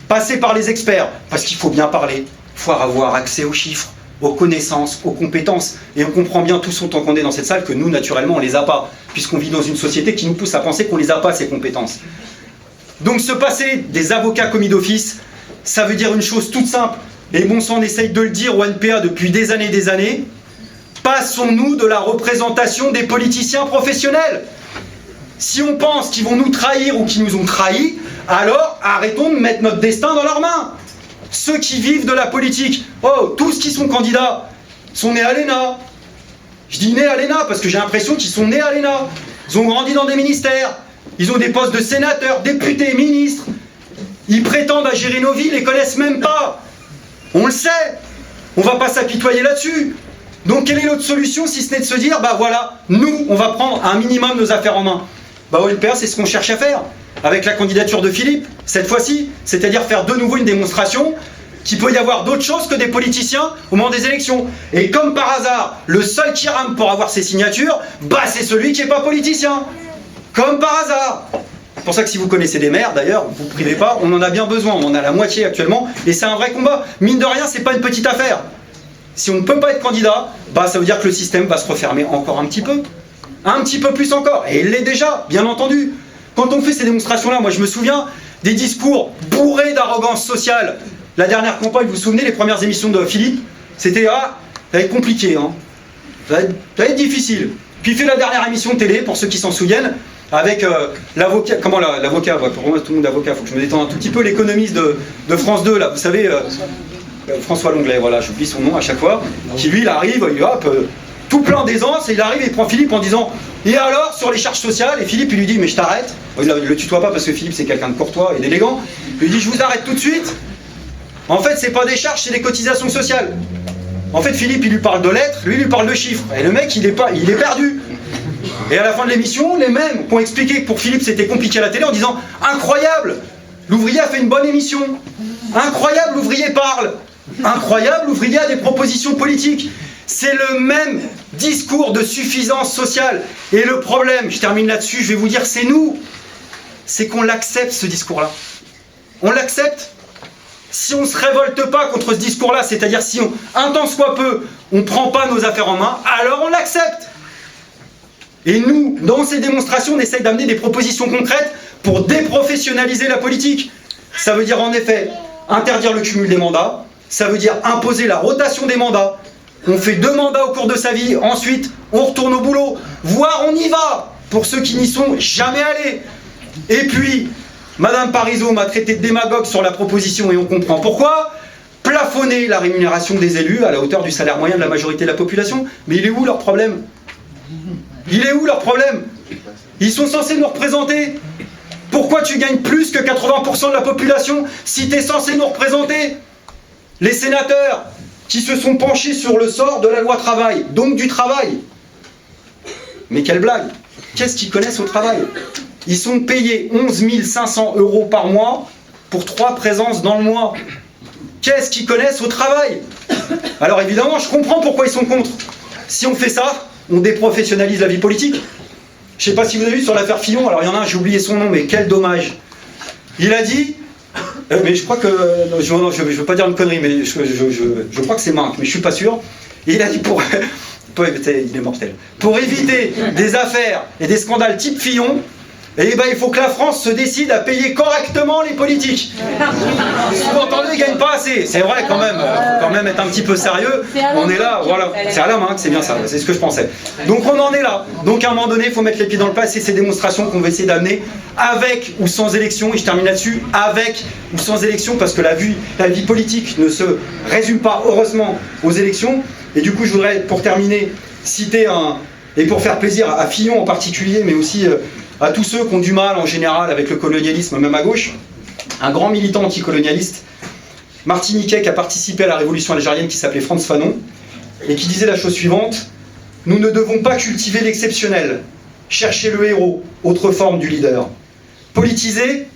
S1: Passez par les experts, parce qu'il faut bien parler. Il faut avoir accès aux chiffres, aux connaissances, aux compétences. Et on comprend bien tous autant qu'on est dans cette salle que nous, naturellement, on ne les a pas, puisqu'on vit dans une société qui nous pousse à penser qu'on ne les a pas, ces compétences. Donc se passer des avocats commis d'office, ça veut dire une chose toute simple, et bon sang, on essaye de le dire au NPA depuis des années, passons-nous de la représentation des politiciens professionnels. Si on pense qu'ils vont nous trahir ou qu'ils nous ont trahis, alors arrêtons de mettre notre destin dans leurs mains. Ceux qui vivent de la politique, oh, tous qui sont candidats, sont nés à l'ENA. Je dis nés à l'ENA parce que j'ai l'impression qu'ils sont nés à l'ENA. Ils ont grandi dans des ministères, ils ont des postes de sénateurs, députés, ministres. Ils prétendent à gérer nos vies, ils les connaissent même pas. On le sait, on va pas s'apitoyer là-dessus. Donc quelle est l'autre solution si ce n'est de se dire, bah voilà, nous, on va prendre un minimum nos affaires en main. Bah au NPA, c'est ce qu'on cherche à faire, avec la candidature de Philippe, cette fois-ci, c'est-à-dire faire de nouveau une démonstration qu'il peut y avoir d'autres choses que des politiciens au moment des élections. Et comme par hasard, le seul qui rame pour avoir ses signatures, bah c'est celui qui n'est pas politicien. Comme par hasard. C'est pour ça que si vous connaissez des maires, d'ailleurs, vous ne privez pas, on en a bien besoin, on en a la moitié actuellement, et c'est un vrai combat. Mine de rien, c'est pas une petite affaire. Si on ne peut pas être candidat, bah ça veut dire que le système va se refermer encore un petit peu plus encore, et il l'est déjà, bien entendu. Quand on fait ces démonstrations-là, moi je me souviens, des discours bourrés d'arrogance sociale. La dernière campagne, vous vous souvenez, les premières émissions de Philippe, c'était « Ah, ça va être compliqué, hein. Ça va être difficile ». Puis il fait la dernière émission de télé, pour ceux qui s'en souviennent, avec l'avocat, comment l'avocat, pour moi tout le monde avocat, il faut que je me détende un tout petit peu, l'économiste de France 2, là, vous savez, François Longlet, voilà, j'oublie son nom à chaque fois, qui lui, il arrive, hop, tout plein d'aisance, et il arrive et il prend Philippe en disant « Et alors, sur les charges sociales ?» Et Philippe, il lui dit « Mais je t'arrête ». Il ne le tutoie pas parce que Philippe, c'est quelqu'un de courtois et d'élégant. Il lui dit « Je vous arrête tout de suite. En fait, c'est pas des charges, c'est des cotisations sociales. » En fait, Philippe, il lui parle de lettres, lui, il lui parle de chiffres. Et le mec, il est perdu. Et à la fin de l'émission, les mêmes qui ont expliqué que pour Philippe, c'était compliqué à la télé en disant « Incroyable, l'ouvrier a fait une bonne émission. Incroyable, l'ouvrier parle. Incroyable, l'ouvrier a des propositions politiques. » C'est le même discours de suffisance sociale. Et le problème, je termine là-dessus, je vais vous dire, c'est nous. C'est qu'on l'accepte, ce discours-là. On l'accepte. Si on ne se révolte pas contre ce discours-là, c'est-à-dire si un tant soit peu, on ne prend pas nos affaires en main, alors on l'accepte. Et nous, dans ces démonstrations, on essaye d'amener des propositions concrètes pour déprofessionnaliser la politique. Ça veut dire en effet interdire le cumul des mandats, ça veut dire imposer la rotation des mandats. On fait 2 mandats au cours de sa vie, ensuite on retourne au boulot, voire on y va, pour ceux qui n'y sont jamais allés. Et puis, Madame Parizeau m'a traité de démagogue sur la proposition et on comprend pourquoi. Plafonner la rémunération des élus à la hauteur du salaire moyen de la majorité de la population. Mais il est où leur problème? Il est où leur problème? Ils sont censés nous représenter. Pourquoi tu gagnes plus que 80% de la population si tu es censé nous représenter? Les sénateurs qui se sont penchés sur le sort de la loi travail, donc du travail. Mais quelle blague! Qu'est-ce qu'ils connaissent au travail? Ils sont payés 11 500 € par mois pour 3 présences dans le mois. Qu'est-ce qu'ils connaissent au travail? Alors évidemment, je comprends pourquoi ils sont contre. Si on fait ça, on déprofessionnalise la vie politique. Je ne sais pas si vous avez vu sur l'affaire Fillon, alors il y en a un, j'ai oublié son nom, mais quel dommage. Il a dit, mais je crois que, je ne veux pas dire une connerie, mais je crois que c'est Marc, mais je ne suis pas sûr. Et il a dit il est mortel. Pour éviter des affaires et des scandales type Fillon, eh ben, il faut que la France se décide à payer correctement les politiques. Sous-entendu, ils ne gagnent pas assez. C'est vrai quand même, faut quand même être un petit peu sérieux. On est là, voilà. C'est à la main, c'est bien ça, c'est ce que je pensais. Donc on en est là. Donc à un moment donné, il faut mettre les pieds dans le plat. C'est ces démonstrations qu'on va essayer d'amener avec ou sans élection. Et je termine là-dessus, avec ou sans élection, parce que la vie politique ne se résume pas, heureusement, aux élections. Et du coup, je voudrais, pour terminer, citer et pour faire plaisir à Fillon en particulier, mais aussi à tous ceux qui ont du mal en général avec le colonialisme, même à gauche, un grand militant anticolonialiste, martiniquais, qui a participé à la révolution algérienne, qui s'appelait Frantz Fanon, et qui disait la chose suivante: nous ne devons pas cultiver l'exceptionnel, chercher le héros, autre forme du leader. Politiser,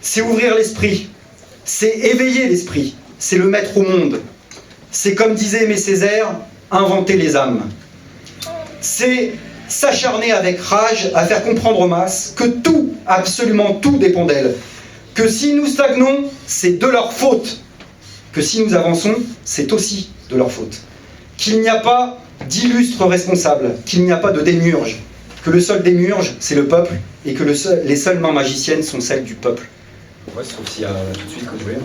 S1: c'est ouvrir l'esprit, c'est éveiller l'esprit, c'est le mettre au monde. C'est, comme disait Aimé Césaire, inventer les âmes. C'est s'acharner avec rage à faire comprendre aux masses que tout, absolument tout dépend d'elles. Que si nous stagnons, c'est de leur faute. Que si nous avançons, c'est aussi de leur faute. Qu'il n'y a pas d'illustres responsables, qu'il n'y a pas de démiurge. Que le seul démiurge, c'est le peuple, et que les seules mains magiciennes sont celles du peuple. Ouais, sauf s'il y a tout de suite que vous voulez.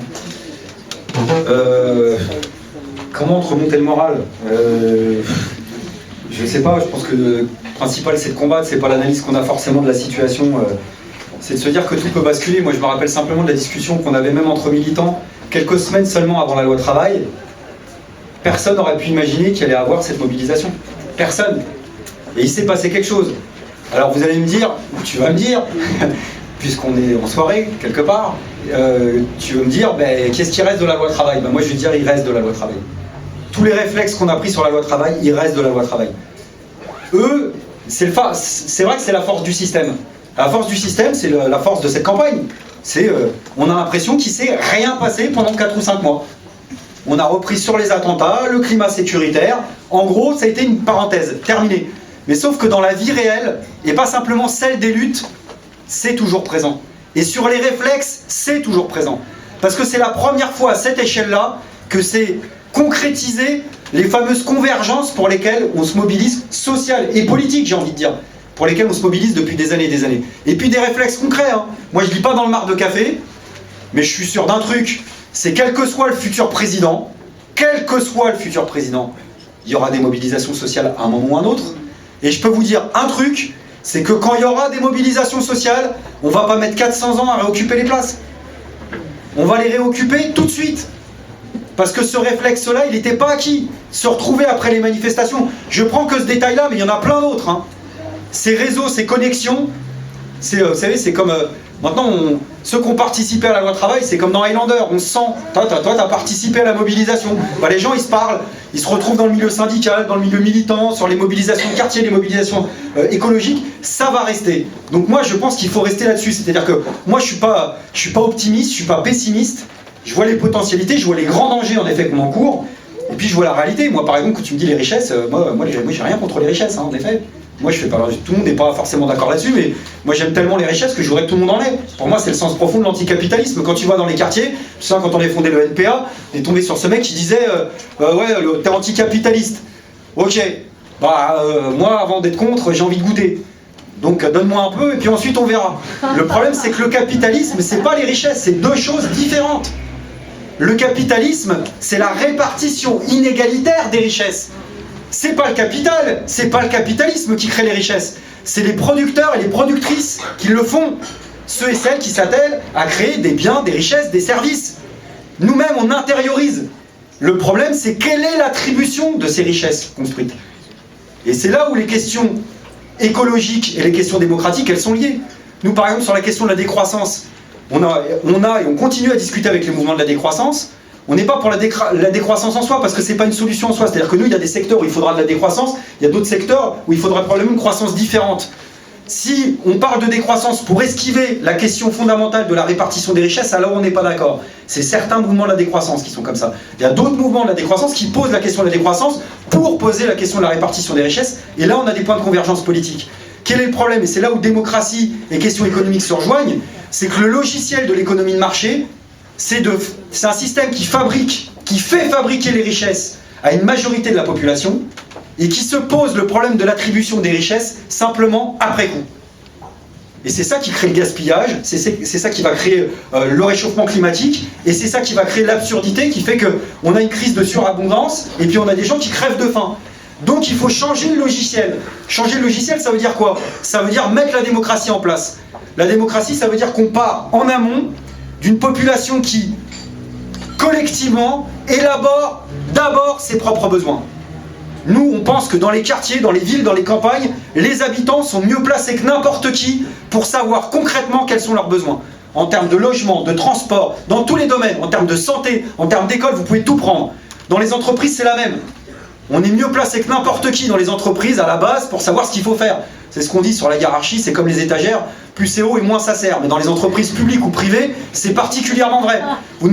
S1: Comment remonter le moral? Je ne sais pas, je pense que le principal c'est de combattre, c'est pas l'analyse qu'on a forcément de la situation, c'est de se dire que tout peut basculer. Moi je me rappelle simplement de la discussion qu'on avait même entre militants, quelques semaines seulement avant la loi travail. Personne n'aurait pu imaginer qu'il allait avoir cette mobilisation. Personne. Et il s'est passé quelque chose. Alors vous allez me dire, ou tu vas me dire, puisqu'on est en soirée, quelque part, tu veux me dire, ben, qu'est-ce qui reste de la loi travail? Ben, moi je vais dire, il reste de la loi travail. Tous les réflexes qu'on a pris sur la loi travail, il reste de la loi travail. Eux, c'est vrai que c'est la force du système. La force du système, c'est la force de cette campagne. On a l'impression qu'il ne s'est rien passé pendant 4 ou 5 mois. On a repris sur les attentats, le climat sécuritaire. En gros, ça a été une parenthèse, terminée. Mais sauf que dans la vie réelle, et pas simplement celle des luttes, c'est toujours présent. Et sur les réflexes, c'est toujours présent. Parce que c'est la première fois à cette échelle-là que c'est concrétiser les fameuses convergences pour lesquelles on se mobilise, sociales et politiques, j'ai envie de dire, pour lesquelles on se mobilise depuis des années et des années. Et puis des réflexes concrets. Hein. Moi, je ne lis pas dans le marc de café, Mais je suis sûr d'un truc, c'est quel que soit le futur président, il y aura des mobilisations sociales à un moment ou à un autre. Et je peux vous dire un truc, c'est que quand il y aura des mobilisations sociales, on va pas mettre 400 ans à réoccuper les places. On va les réoccuper tout de suite. Parce que ce réflexe-là, il n'était pas acquis. Se retrouver après les manifestations. Je prends que ce détail-là, mais il y en a plein d'autres. Hein. Ces réseaux, ces connexions, vous savez, c'est comme... maintenant, ceux qui ont participé à la loi travail, c'est comme dans Highlander, on se sent... Toi, t'as participé à la mobilisation. Bah, les gens, ils se parlent, ils se retrouvent dans le milieu syndical, dans le milieu militant, sur les mobilisations de quartier, les mobilisations écologiques, ça va rester. Donc moi, je pense qu'il faut rester là-dessus. C'est-à-dire que moi, je suis pas optimiste, je suis pas pessimiste. Je vois les potentialités, je vois les grands dangers en effet qu'on encourt, et puis je vois la réalité. Moi par exemple, quand tu me dis les richesses, moi j'ai rien contre les richesses, hein, en effet. Moi je fais pas, tout le monde n'est pas forcément d'accord là-dessus, mais moi j'aime tellement les richesses que je voudrais que tout le monde en ait. Pour moi c'est le sens profond de l'anticapitalisme. Quand tu vas dans les quartiers, tu sais, quand on a fondé le NPA, on est tombé sur ce mec qui disait ouais, t'es anticapitaliste. Ok, moi avant d'être contre, j'ai envie de goûter. Donc donne-moi un peu et puis ensuite on verra. Le problème c'est que le capitalisme, c'est pas les richesses, c'est deux choses différentes. Le capitalisme, c'est la répartition inégalitaire des richesses. C'est pas le capital, c'est pas le capitalisme qui crée les richesses. C'est les producteurs et les productrices qui le font. Ceux et celles qui s'attellent à créer des biens, des richesses, des services. Nous-mêmes, on intériorise. Le problème, c'est quelle est l'attribution de ces richesses construites. Et c'est là où les questions écologiques et les questions démocratiques, elles sont liées. Nous, par exemple, sur la question de la décroissance, on a et on continue à discuter avec les mouvements de la décroissance. On n'est pas pour la décroissance en soi, parce que c'est pas une solution en soi. C'est-à-dire que nous, il y a des secteurs où il faudra de la décroissance, il y a d'autres secteurs où il faudra probablement une croissance différente. Si on parle de décroissance pour esquiver la question fondamentale de la répartition des richesses, alors on n'est pas d'accord. C'est certains mouvements de la décroissance qui sont comme ça. Il y a d'autres mouvements de la décroissance qui posent la question de la décroissance pour poser la question de la répartition des richesses, et là on a des points de convergence politique. Quel est le problème? Et c'est là où démocratie et questions économiques se rejoignent, c'est que le logiciel de l'économie de marché, c'est un système qui fait fabriquer les richesses à une majorité de la population, et qui se pose le problème de l'attribution des richesses simplement après coup. Et c'est ça qui crée le gaspillage, c'est ça qui va créer le réchauffement climatique, et c'est ça qui va créer l'absurdité qui fait qu'on a une crise de surabondance, et puis on a des gens qui crèvent de faim. Donc il faut changer le logiciel. Changer le logiciel, ça veut dire quoi? Ça veut dire mettre la démocratie en place. La démocratie, ça veut dire qu'on part en amont d'une population qui, collectivement, élabore d'abord ses propres besoins. Nous, on pense que dans les quartiers, dans les villes, dans les campagnes, les habitants sont mieux placés que n'importe qui pour savoir concrètement quels sont leurs besoins. En termes de logement, de transport, dans tous les domaines, en termes de santé, en termes d'école, vous pouvez tout prendre. Dans les entreprises, c'est la même. On est mieux placé que n'importe qui dans les entreprises à la base pour savoir ce qu'il faut faire. C'est ce qu'on dit sur la hiérarchie, c'est comme les étagères, plus c'est haut et moins ça sert. Mais dans les entreprises publiques ou privées, c'est particulièrement vrai. Vous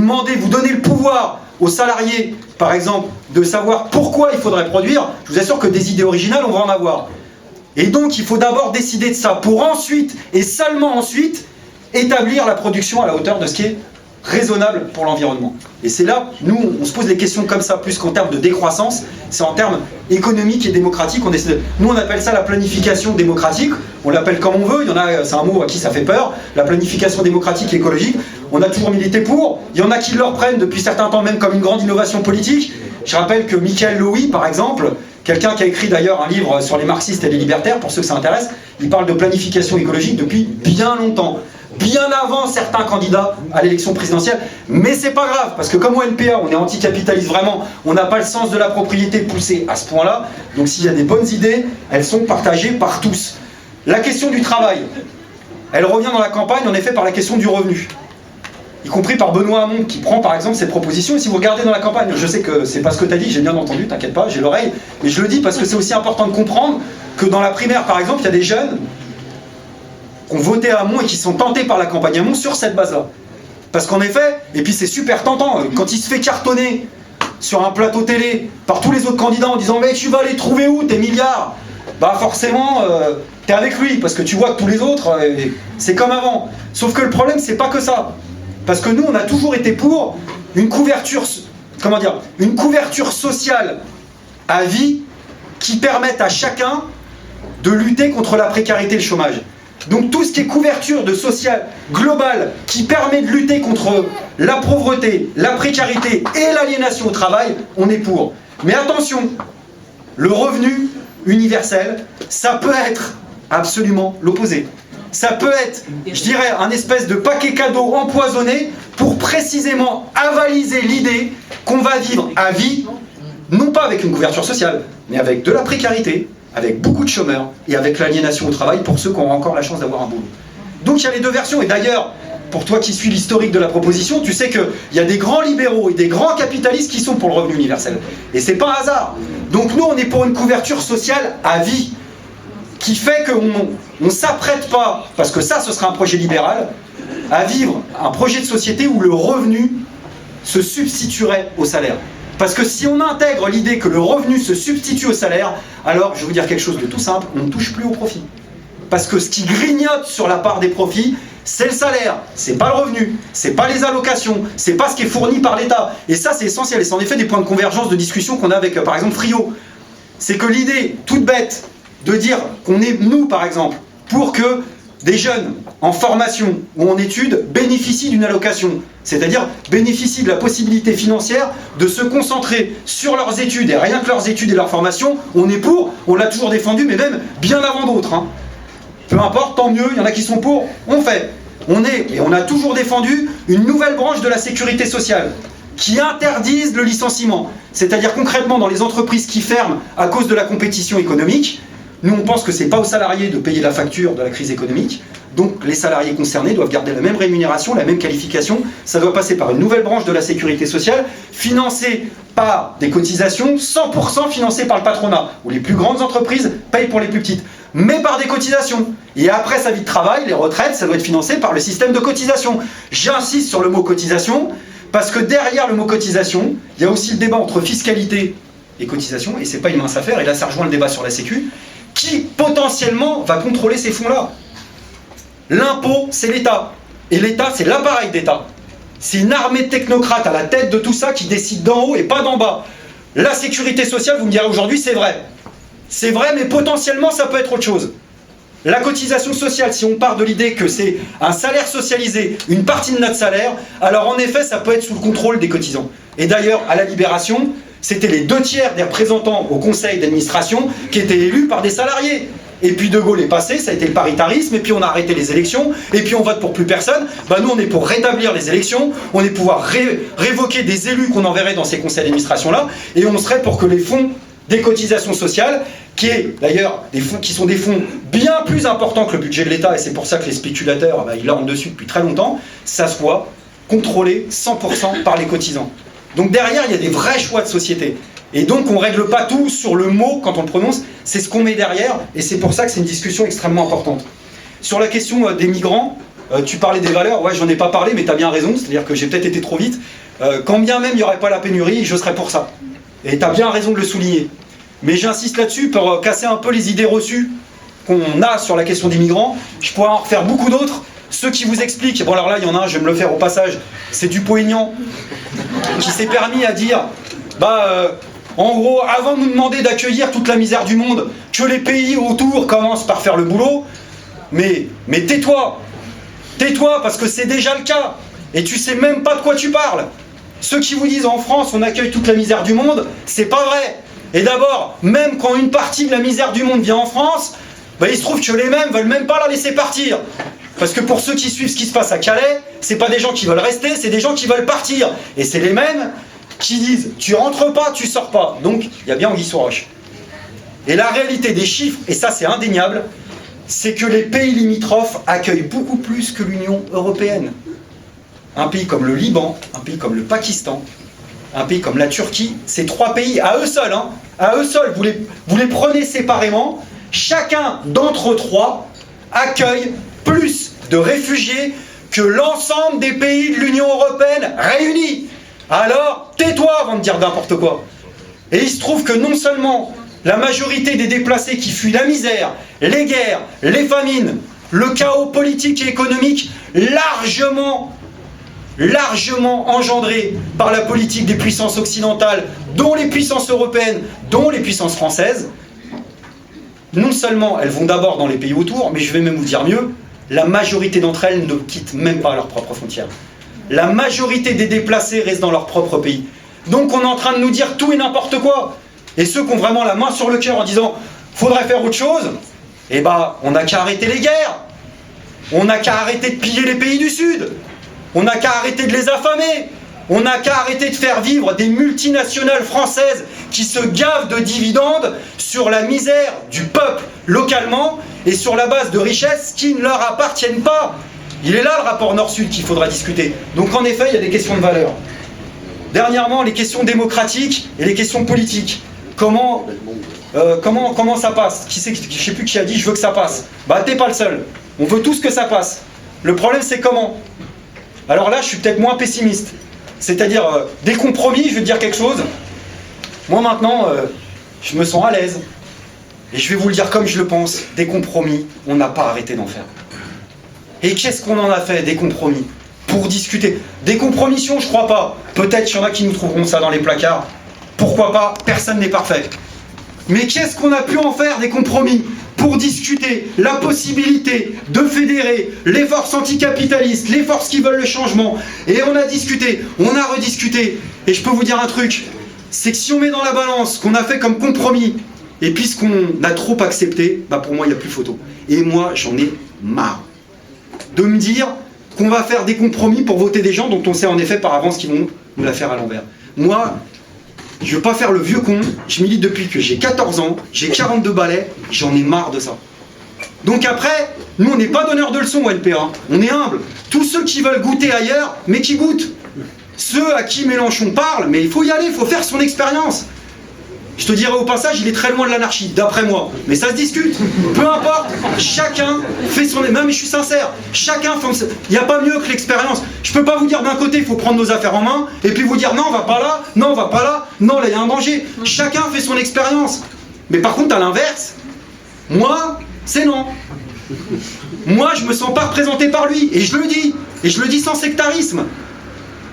S1: donnez le pouvoir aux salariés, par exemple, de savoir pourquoi il faudrait produire, je vous assure que des idées originales, on va en avoir. Et donc, il faut d'abord décider de ça pour ensuite, et seulement ensuite, établir la production à la hauteur de ce qui est raisonnable pour l'environnement. Et c'est là, nous, on se pose des questions comme ça, plus qu'en termes de décroissance, c'est en termes économiques et démocratiques. Nous, on appelle ça la planification démocratique, on l'appelle comme on veut, il y en a, c'est un mot à qui ça fait peur, la planification démocratique et écologique, on a toujours milité pour, il y en a qui le reprennent depuis certains temps même comme une grande innovation politique. Je rappelle que Michael Lowy, par exemple, quelqu'un qui a écrit d'ailleurs un livre sur les marxistes et les libertaires, pour ceux que ça intéresse, il parle de planification écologique depuis bien longtemps. Bien avant certains candidats à l'élection présidentielle, mais c'est pas grave, parce que comme au NPA, on est anticapitaliste vraiment, on n'a pas le sens de la propriété poussé à ce point-là, donc s'il y a des bonnes idées, elles sont partagées par tous. La question du travail, elle revient dans la campagne en effet par la question du revenu, y compris par Benoît Hamon qui prend par exemple cette proposition, et si vous regardez dans la campagne, je sais que c'est pas ce que tu as dit, j'ai bien entendu, t'inquiète pas, j'ai l'oreille, mais je le dis parce que c'est aussi important de comprendre que dans la primaire par exemple, il y a des jeunes qui ont voté à Hamon et qui sont tentés par la campagne Hamon sur cette base-là. Parce qu'en effet, et puis c'est super tentant, quand il se fait cartonner sur un plateau télé par tous les autres candidats en disant « Mais tu vas les trouver où tes milliards ?» Bah forcément, t'es avec lui, parce que tu vois que tous les autres, c'est comme avant. Sauf que le problème, c'est pas que ça. Parce que nous, on a toujours été pour une couverture, une couverture sociale à vie qui permette à chacun de lutter contre la précarité et le chômage. Donc tout ce qui est couverture de social globale qui permet de lutter contre la pauvreté, la précarité et l'aliénation au travail, on est pour. Mais attention, le revenu universel, ça peut être absolument l'opposé. Ça peut être, je dirais, un espèce de paquet cadeau empoisonné pour précisément avaliser l'idée qu'on va vivre à vie, non pas avec une couverture sociale, mais avec de la précarité, avec beaucoup de chômeurs et avec l'aliénation au travail pour ceux qui ont encore la chance d'avoir un boulot. Donc il y a les deux versions. Et d'ailleurs, pour toi qui suis l'historique de la proposition, tu sais qu'il y a des grands libéraux et des grands capitalistes qui sont pour le revenu universel. Et c'est pas un hasard. Donc nous, on est pour une couverture sociale à vie, qui fait qu'on ne s'apprête pas, parce que ça, ce sera un projet libéral, à vivre un projet de société où le revenu se substituerait au salaire. Parce que si on intègre l'idée que le revenu se substitue au salaire, alors, je vais vous dire quelque chose de tout simple, on ne touche plus au profit. Parce que ce qui grignote sur la part des profits, c'est le salaire, c'est pas le revenu, c'est pas les allocations, c'est pas ce qui est fourni par l'État. Et ça, c'est essentiel, et c'est en effet des points de convergence de discussion qu'on a avec, par exemple, Frio. C'est que l'idée, toute bête, de dire qu'on est, nous, par exemple, pour que des jeunes en formation ou en études bénéficient d'une allocation, c'est-à-dire bénéficient de la possibilité financière de se concentrer sur leurs études et rien que leurs études et leur formation, on est pour, on l'a toujours défendu, mais même bien avant d'autres. Hein. Peu importe, tant mieux, il y en a qui sont pour, on fait. Et on a toujours défendu une nouvelle branche de la sécurité sociale qui interdise le licenciement. C'est-à-dire concrètement dans les entreprises qui ferment à cause de la compétition économique, nous, on pense que ce n'est pas aux salariés de payer la facture de la crise économique. Donc, les salariés concernés doivent garder la même rémunération, la même qualification. Ça doit passer par une nouvelle branche de la sécurité sociale, financée par des cotisations, 100% financée par le patronat, où les plus grandes entreprises payent pour les plus petites, mais par des cotisations. Et après sa vie de travail, les retraites, ça doit être financé par le système de cotisation. J'insiste sur le mot cotisation, parce que derrière le mot cotisation, il y a aussi le débat entre fiscalité et cotisation, et c'est pas une mince affaire, et là ça rejoint le débat sur la Sécu, qui potentiellement va contrôler ces fonds-là. L'impôt, c'est l'État. Et l'État, c'est l'appareil d'État. C'est une armée de technocrates à la tête de tout ça qui décide d'en haut et pas d'en bas. La sécurité sociale, vous me direz aujourd'hui, c'est vrai. C'est vrai, mais potentiellement, ça peut être autre chose. La cotisation sociale, si on part de l'idée que c'est un salaire socialisé, une partie de notre salaire, alors en effet, ça peut être sous le contrôle des cotisants. Et d'ailleurs, à la Libération, c'était les 2/3 des représentants au conseil d'administration qui étaient élus par des salariés. Et puis De Gaulle est passé, ça a été le paritarisme, et puis on a arrêté les élections, et puis on vote pour plus personne. Bah nous, on est pour rétablir les élections, on est pour pouvoir révoquer des élus qu'on enverrait dans ces conseils d'administration-là, et on serait pour que les fonds des cotisations sociales, qui est d'ailleurs des fonds qui sont des fonds bien plus importants que le budget de l'État, et c'est pour ça que les spéculateurs, ils larment dessus depuis très longtemps, ça soit contrôlé 100% par les cotisants. Donc derrière, il y a des vrais choix de société. Et donc on ne règle pas tout sur le mot quand on le prononce, c'est ce qu'on met derrière, et c'est pour ça que c'est une discussion extrêmement importante. Sur la question des migrants, tu parlais des valeurs, ouais j'en ai pas parlé, mais tu as bien raison, c'est-à-dire que j'ai peut-être été trop vite. Quand bien même il n'y aurait pas la pénurie, je serais pour ça. Et tu as bien raison de le souligner. Mais j'insiste là-dessus pour casser un peu les idées reçues qu'on a sur la question des migrants. Je pourrais en refaire beaucoup d'autres. Ceux qui vous expliquent, bon alors là il y en a un, je vais me le faire au passage, c'est Dupont-Aignan, qui s'est permis à dire, en gros, avant de nous demander d'accueillir toute la misère du monde, que les pays autour commencent par faire le boulot, mais tais-toi, tais-toi parce que c'est déjà le cas, et tu sais même pas de quoi tu parles. Ceux qui vous disent en France on accueille toute la misère du monde, c'est pas vrai. Et d'abord, même quand une partie de la misère du monde vient en France, il se trouve que les mêmes veulent même pas la laisser partir. Parce que pour ceux qui suivent ce qui se passe à Calais, c'est pas des gens qui veulent rester, c'est des gens qui veulent partir. Et c'est les mêmes qui disent « tu rentres pas, tu sors pas ». Donc, il y a bien anguille sous roche. Et la réalité des chiffres, et ça c'est indéniable, c'est que les pays limitrophes accueillent beaucoup plus que l'Union européenne. Un pays comme le Liban, un pays comme le Pakistan, un pays comme la Turquie, ces trois pays, à eux seuls, vous les prenez séparément, chacun d'entre trois accueille plus de réfugiés que l'ensemble des pays de l'Union européenne réunis. Alors, tais-toi avant de dire n'importe quoi. Et il se trouve que non seulement la majorité des déplacés qui fuient la misère, les guerres, les famines, le chaos politique et économique largement engendré par la politique des puissances occidentales, dont les puissances européennes, dont les puissances françaises, non seulement elles vont d'abord dans les pays autour, mais je vais même vous dire mieux, la majorité d'entre elles ne quittent même pas leurs propres frontières. La majorité des déplacés restent dans leur propre pays. Donc on est en train de nous dire tout et n'importe quoi. Et ceux qui ont vraiment la main sur le cœur en disant « faudrait faire autre chose », eh ben, on n'a qu'à arrêter les guerres. On n'a qu'à arrêter de piller les pays du Sud. On n'a qu'à arrêter de les affamer. On n'a qu'à arrêter de faire vivre des multinationales françaises qui se gavent de dividendes sur la misère du peuple localement et sur la base de richesses qui ne leur appartiennent pas. Il est là le rapport Nord-Sud qu'il faudra discuter. Donc en effet, il y a des questions de valeur. Dernièrement, les questions démocratiques et les questions politiques. Comment ça passe? Je ne sais plus qui a dit « je veux que ça passe ». Bah t'es pas le seul. On veut tous que ça passe. Le problème c'est comment? Alors là, je suis peut-être moins pessimiste. C'est-à-dire, des compromis, je vais te dire quelque chose. Moi maintenant, je me sens à l'aise. Et je vais vous le dire comme je le pense. Des compromis, on n'a pas arrêté d'en faire. Et qu'est-ce qu'on en a fait, des compromis? Pour discuter. Des compromissions, je crois pas. Peut-être qu'il y en a qui nous trouveront ça dans les placards. Pourquoi pas? Personne n'est parfait. Mais qu'est-ce qu'on a pu en faire, des compromis? Pour discuter la possibilité de fédérer les forces anticapitalistes, les forces qui veulent le changement. Et on a discuté, on a rediscuté. Et je peux vous dire un truc, c'est que si on met dans la balance ce qu'on a fait comme compromis, et puis ce qu'on a trop accepté, bah pour moi il n'y a plus photo. Et moi j'en ai marre de me dire qu'on va faire des compromis pour voter des gens dont on sait en effet par avance qu'ils vont nous la faire à l'envers. Moi, je ne veux pas faire le vieux con, je milite depuis que j'ai 14 ans, j'ai 42 balais, j'en ai marre de ça. Donc après, nous on n'est pas donneurs de leçons au NPA, on est humble. Tous ceux qui veulent goûter ailleurs, mais qui goûtent. Ceux à qui Mélenchon parle, mais il faut y aller, il faut faire son expérience. Je te dirais au passage, il est très loin de l'anarchie, d'après moi. Mais ça se discute. Peu importe, chacun fait son... Non mais je suis sincère, chacun fait... Il n'y a pas mieux que l'expérience. Je peux pas vous dire d'un côté, il faut prendre nos affaires en main, et puis vous dire non, on va pas là, non, on va pas là, non, là, il y a un danger. Chacun fait son expérience. Mais par contre, à l'inverse, moi, c'est non. Moi, je me sens pas représenté par lui, et je le dis sans sectarisme.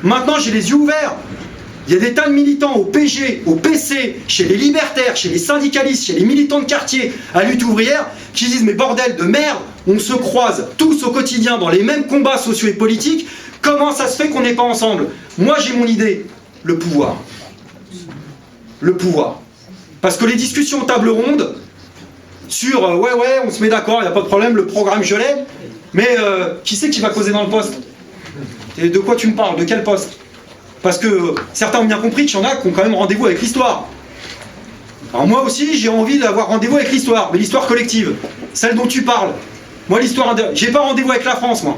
S1: Maintenant, j'ai les yeux ouverts. Il y a des tas de militants au PG, au PC, chez les libertaires, chez les syndicalistes, chez les militants de quartier, à lutte ouvrière, qui disent « mais bordel de merde, on se croise tous au quotidien dans les mêmes combats sociaux et politiques, comment ça se fait qu'on n'est pas ensemble ?» Moi j'ai mon idée, le pouvoir. Le pouvoir. Parce que les discussions table ronde, sur « ouais, on se met d'accord, il n'y a pas de problème, le programme je l'ai », mais qui c'est qui va causer dans le poste? Et de quoi tu me parles? De quel poste? Parce que certains ont bien compris qu'il y en a qui ont quand même rendez-vous avec l'histoire. Alors moi aussi, j'ai envie d'avoir rendez-vous avec l'histoire, mais l'histoire collective, celle dont tu parles. Moi, l'histoire... J'ai pas rendez-vous avec la France, moi.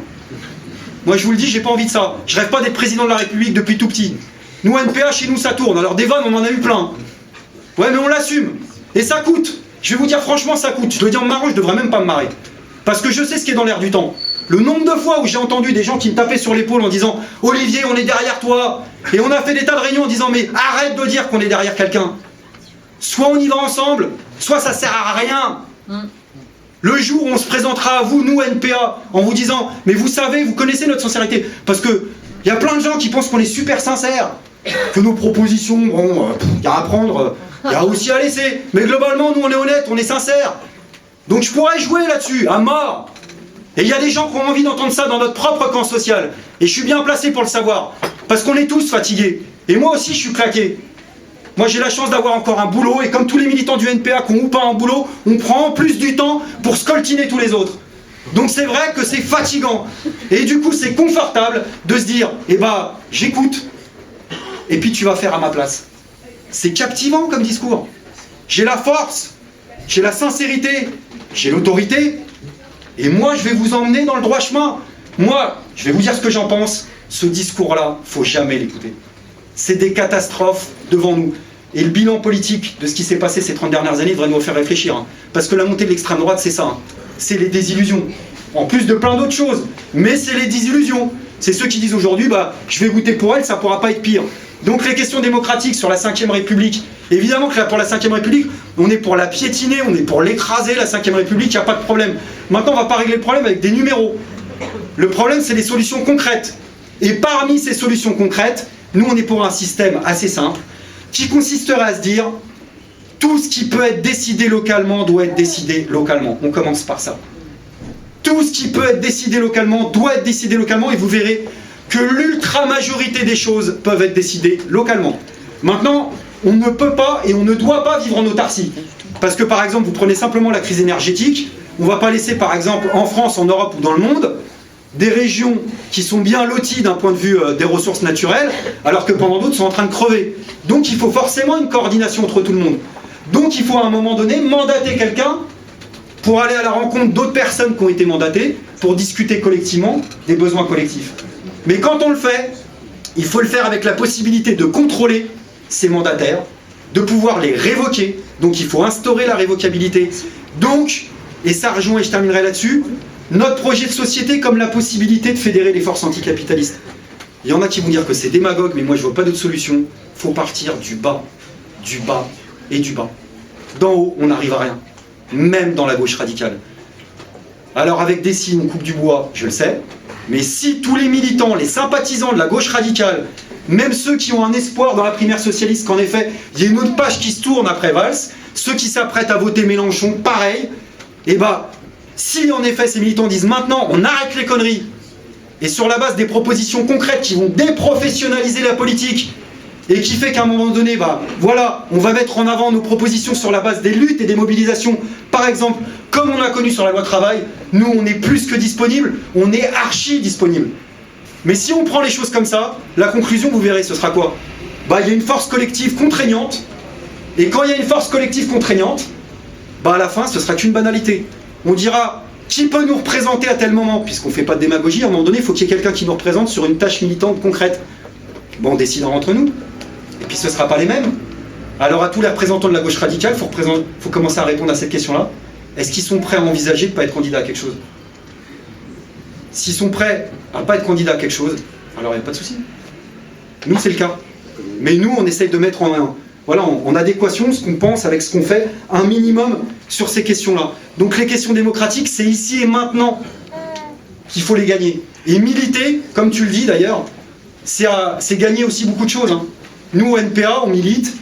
S1: Moi, je vous le dis, j'ai pas envie de ça. Je rêve pas d'être président de la République depuis tout petit. Nous, NPA, chez nous, ça tourne. Alors des vannes, on en a eu plein. Ouais, mais on l'assume. Et ça coûte. Je vais vous dire franchement, ça coûte. Je le dis en me marrant, je devrais même pas me marrer. Parce que je sais ce qui est dans l'air du temps. Le nombre de fois où j'ai entendu des gens qui me tapaient sur l'épaule en disant « Olivier, on est derrière toi !» Et on a fait des tas de réunions en disant « Mais arrête de dire qu'on est derrière quelqu'un !» Soit on y va ensemble, soit ça sert à rien. Le jour où on se présentera à vous, nous, NPA, en vous disant « Mais vous savez, vous connaissez notre sincérité. » Parce que il y a plein de gens qui pensent qu'on est super sincères. Que nos propositions, bon, il y a à prendre, il y a aussi à laisser. Mais globalement, nous, on est honnêtes, on est sincères. Donc je pourrais jouer là-dessus, à mort. Et il y a des gens qui ont envie d'entendre ça dans notre propre camp social. Et je suis bien placé pour le savoir. Parce qu'on est tous fatigués. Et moi aussi, je suis claqué. Moi, j'ai la chance d'avoir encore un boulot. Et comme tous les militants du NPA qui ont ou pas un boulot, on prend en plus du temps pour scoltiner tous les autres. Donc c'est vrai que c'est fatigant. Et du coup, c'est confortable de se dire, eh ben, j'écoute. Et puis tu vas faire à ma place. C'est captivant comme discours. J'ai la force. J'ai la sincérité. J'ai l'autorité. Et moi, je vais vous emmener dans le droit chemin. Moi, je vais vous dire ce que j'en pense. Ce discours-là, faut jamais l'écouter. C'est des catastrophes devant nous. Et le bilan politique de ce qui s'est passé ces 30 dernières années devrait nous faire réfléchir. Hein. Parce que la montée de l'extrême droite, c'est ça. Hein. C'est les désillusions. En plus de plein d'autres choses. Mais c'est les désillusions. C'est ceux qui disent aujourd'hui, bah, je vais goûter pour elle, ça ne pourra pas être pire. Donc les questions démocratiques sur la 5e République, évidemment que là, pour la 5e République, on est pour la piétiner, on est pour l'écraser, la 5e République, il n'y a pas de problème. Maintenant, on ne va pas régler le problème avec des numéros. Le problème, c'est les solutions concrètes. Et parmi ces solutions concrètes, nous, on est pour un système assez simple, qui consisterait à se dire, Tout ce qui peut être décidé localement doit être décidé localement. On commence par ça. Tout ce qui peut être décidé localement doit être décidé localement et vous verrez que l'ultra-majorité des choses peuvent être décidées localement. Maintenant, on ne peut pas et on ne doit pas vivre en autarcie. Parce que par exemple, vous prenez simplement la crise énergétique, on ne va pas laisser par exemple en France, en Europe ou dans le monde, des régions qui sont bien loties d'un point de vue des ressources naturelles, alors que pendant d'autres sont en train de crever. Donc il faut forcément une coordination entre tout le monde. Donc il faut à un moment donné mandater quelqu'un pour aller à la rencontre d'autres personnes qui ont été mandatées, pour discuter collectivement des besoins collectifs. Mais quand on le fait, il faut le faire avec la possibilité de contrôler ces mandataires, de pouvoir les révoquer. Donc il faut instaurer la révocabilité. Donc, et ça rejoint, et je terminerai là-dessus, notre projet de société comme la possibilité de fédérer les forces anticapitalistes. Il y en a qui vont dire que c'est démagogue, mais moi je vois pas d'autre solution. Il faut partir du bas et du bas. D'en haut, on n'arrive à rien. Même dans la gauche radicale. Alors avec des signes, on coupe du bois, je le sais. Mais si tous les militants, les sympathisants de la gauche radicale, même ceux qui ont un espoir dans la primaire socialiste qu'en effet, il y a une autre page qui se tourne après Valls, ceux qui s'apprêtent à voter Mélenchon, pareil, et bah, si en effet ces militants disent maintenant on arrête les conneries, et sur la base des propositions concrètes qui vont déprofessionnaliser la politique, et qui fait qu'à un moment donné, bah voilà, on va mettre en avant nos propositions sur la base des luttes et des mobilisations. Par exemple, comme on l'a connu sur la loi travail, nous on est plus que disponible, on est archi disponible. Mais si on prend les choses comme ça, la conclusion, vous verrez, ce sera quoi? Bah il y a une force collective contraignante, et quand il y a une force collective contraignante, bah à la fin, ce sera qu'une banalité. On dira, qui peut nous représenter à tel moment? Puisqu'on ne fait pas de démagogie, à un moment donné, il faut qu'il y ait quelqu'un qui nous représente sur une tâche militante concrète. Bon, on décidera entre nous. Et puis ce ne sera pas les mêmes. Alors à tous les représentants de la gauche radicale, il faut commencer à répondre à cette question-là. Est-ce qu'ils sont prêts à envisager de ne pas être candidats à quelque chose? S'ils sont prêts à ne pas être candidats à quelque chose, alors il n'y a pas de souci. Nous, c'est le cas. Mais nous, on essaye de mettre en adéquation ce qu'on pense avec ce qu'on fait, un minimum sur ces questions-là. Donc les questions démocratiques, c'est ici et maintenant qu'il faut les gagner. Et militer, comme tu le dis d'ailleurs, c'est gagner aussi beaucoup de choses. Hein. Nous, au NPA, on milite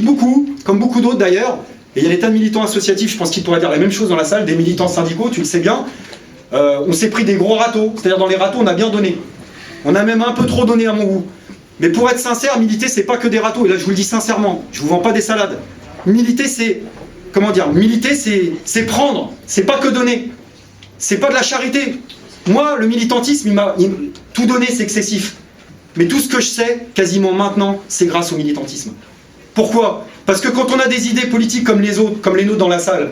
S1: beaucoup, comme beaucoup d'autres d'ailleurs. Et il y a des tas de militants associatifs, je pense qu'ils pourraient dire la même chose dans la salle, des militants syndicaux, tu le sais bien. On s'est pris des gros râteaux, c'est-à-dire dans les râteaux, on a bien donné. On a même un peu trop donné à mon goût. Mais pour être sincère, militer, c'est pas que des râteaux. Et là, je vous le dis sincèrement, je vous vends pas des salades. Militer, c'est... Comment dire? Militer, c'est prendre. C'est pas que donner. C'est pas de la charité. Moi, le militantisme, tout donner, c'est excessif. Mais tout ce que je sais, quasiment maintenant, c'est grâce au militantisme. Pourquoi? Parce que quand on a des idées politiques comme les autres, comme les nôtres dans la salle,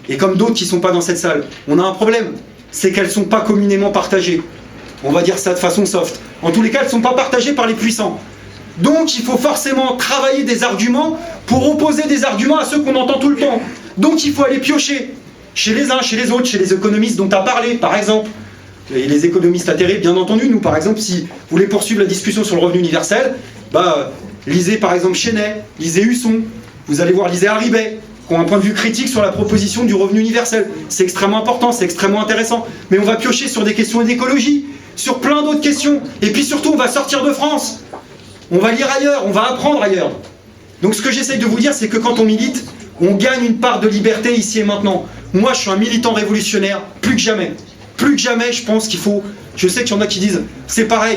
S1: et comme d'autres qui ne sont pas dans cette salle, on a un problème. C'est qu'elles ne sont pas communément partagées. On va dire ça de façon soft. En tous les cas, elles ne sont pas partagées par les puissants. Donc, il faut forcément travailler des arguments pour opposer des arguments à ceux qu'on entend tout le temps. Donc, il faut aller piocher chez les uns, chez les autres, chez les économistes dont tu as parlé, par exemple. Et les économistes atterrés, bien entendu, nous, par exemple, si vous voulez poursuivre la discussion sur le revenu universel, lisez par exemple Chenet, lisez Husson, vous allez voir, lisez Haribey, qui ont un point de vue critique sur la proposition du revenu universel. C'est extrêmement important, c'est extrêmement intéressant. Mais on va piocher sur des questions d'écologie, sur plein d'autres questions. Et puis surtout, on va sortir de France. On va lire ailleurs, on va apprendre ailleurs. Donc ce que j'essaye de vous dire, c'est que quand on milite, on gagne une part de liberté ici et maintenant. Moi, je suis un militant révolutionnaire, plus que jamais. Plus que jamais, je pense qu'il faut... Je sais qu'il y en a qui disent, c'est pareil.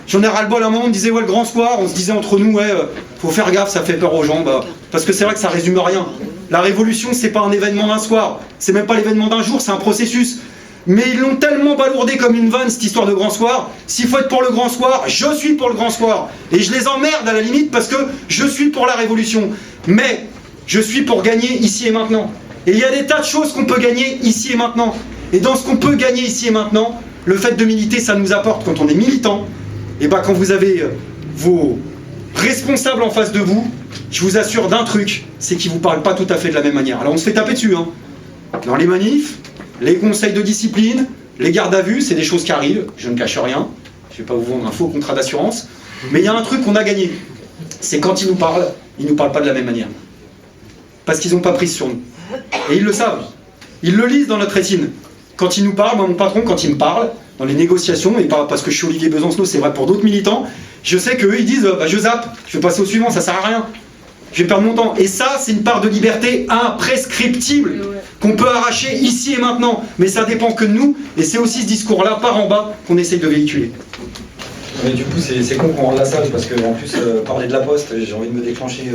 S1: J'en ai ras-le-bol, à un moment, on disait, ouais, le grand soir, on se disait entre nous, ouais, faut faire gaffe, ça fait peur aux gens. Parce que c'est vrai que ça résume rien. La révolution, c'est pas un événement d'un soir. C'est même pas l'événement d'un jour, c'est un processus. Mais ils l'ont tellement balourdé comme une vanne, cette histoire de grand soir. S'il faut être pour le grand soir, je suis pour le grand soir. Et je les emmerde à la limite parce que je suis pour la révolution. Mais je suis pour gagner ici et maintenant. Et il y a des tas de choses qu'on peut gagner ici et maintenant. Et dans ce qu'on peut gagner ici et maintenant, le fait de militer, ça nous apporte, quand on est militant, et quand vous avez vos responsables en face de vous, je vous assure d'un truc, c'est qu'ils ne vous parlent pas tout à fait de la même manière. Alors on se fait taper dessus, hein. Dans les manifs, les conseils de discipline, les gardes à vue, c'est des choses qui arrivent, je ne cache rien, je ne vais pas vous vendre un faux contrat d'assurance, mais il y a un truc qu'on a gagné, c'est quand ils nous parlent pas de la même manière. Parce qu'ils n'ont pas prise sur nous. Et ils le savent. Ils le lisent dans notre rétine. Quand il nous parle, moi, mon patron, quand il me parle, dans les négociations, et pas parce que je suis Olivier Besancenot, c'est vrai pour d'autres militants, je sais qu'eux, ils disent, je zappe, je vais passer au suivant, ça sert à rien. je vais perdre mon temps. Et ça, c'est une part de liberté imprescriptible qu'on peut arracher ici et maintenant. Mais ça dépend que de nous, et c'est aussi ce discours-là, par en bas, qu'on essaye de véhiculer.
S2: Mais du coup, c'est con qu'on rende la salle, parce qu'en plus, parler de la Poste, j'ai envie de me déclencher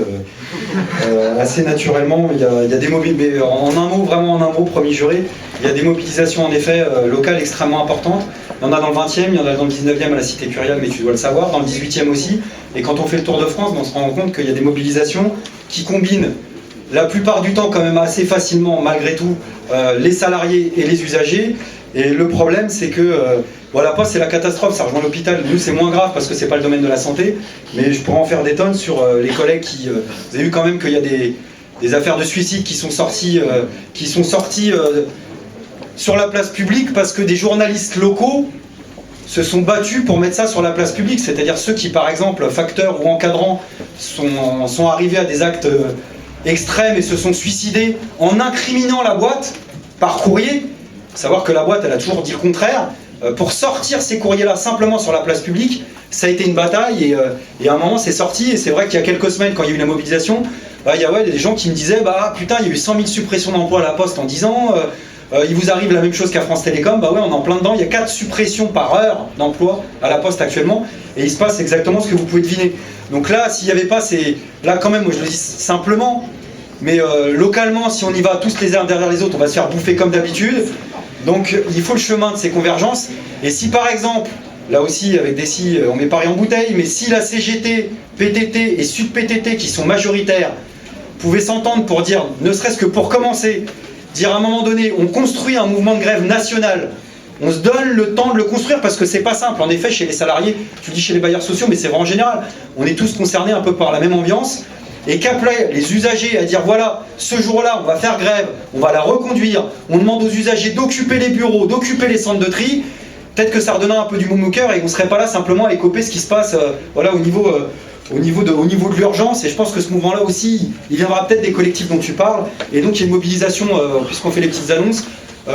S2: assez naturellement. Il y a des mobilisations, en un mot, vraiment en un mot, promis juré, il y a des mobilisations en effet locales extrêmement importantes. Il y en a dans le 20e, il y en a dans le 19e à la Cité Curiale, mais tu dois le savoir, dans le 18e aussi. Et quand on fait le tour de France, on se rend compte qu'il y a des mobilisations qui combinent la plupart du temps quand même assez facilement, malgré tout, les salariés et les usagers. Et le problème, c'est que la Poste, c'est la catastrophe, ça rejoint l'hôpital. Nous, c'est moins grave parce que c'est pas le domaine de la santé, mais je pourrais en faire des tonnes sur les collègues qui... vous avez vu quand même qu'il y a des affaires de suicide qui sont sorties sur la place publique parce que des journalistes locaux se sont battus pour mettre ça sur la place publique. C'est-à-dire ceux qui, par exemple, facteurs ou encadrants, sont arrivés à des actes extrêmes et se sont suicidés en incriminant la boîte par courrier. Savoir que la boîte, elle a toujours dit le contraire. Pour sortir ces courriers-là simplement sur la place publique, ça a été une bataille et à un moment c'est sorti. Et c'est vrai qu'il y a quelques semaines, quand il y a eu la mobilisation, il y a des gens qui me disaient putain, il y a eu 100 000 suppressions d'emplois à la Poste en 10 ans, il vous arrive la même chose qu'à France Télécom. On est en plein dedans, il y a 4 suppressions par heure d'emplois à la Poste actuellement et il se passe exactement ce que vous pouvez deviner. Donc là, s'il n'y avait pas ces... Là quand même, moi je le dis simplement, mais localement, si on y va tous les uns derrière les autres, on va se faire bouffer comme d'habitude. Donc il faut le chemin de ces convergences. Et si par exemple, là aussi avec des si, on met Paris en bouteille, mais si la CGT, PTT et Sud PTT qui sont majoritaires pouvaient s'entendre pour dire, ne serait-ce que pour commencer, dire à un moment donné, on construit un mouvement de grève national, on se donne le temps de le construire parce que c'est pas simple. En effet, chez les salariés, tu dis chez les bailleurs sociaux, mais c'est vrai en général, on est tous concernés un peu par la même ambiance. Et qu'appelaient les usagers à dire voilà, ce jour-là, on va faire grève, on va la reconduire, on demande aux usagers d'occuper les bureaux, d'occuper les centres de tri, peut-être que ça redonnera un peu du mot au cœur et on ne serait pas là simplement à écoper ce qui se passe au niveau de l'urgence. Et je pense que ce mouvement-là aussi, il viendra peut-être des collectifs dont tu parles. Et donc il y a une mobilisation, puisqu'on fait les petites annonces,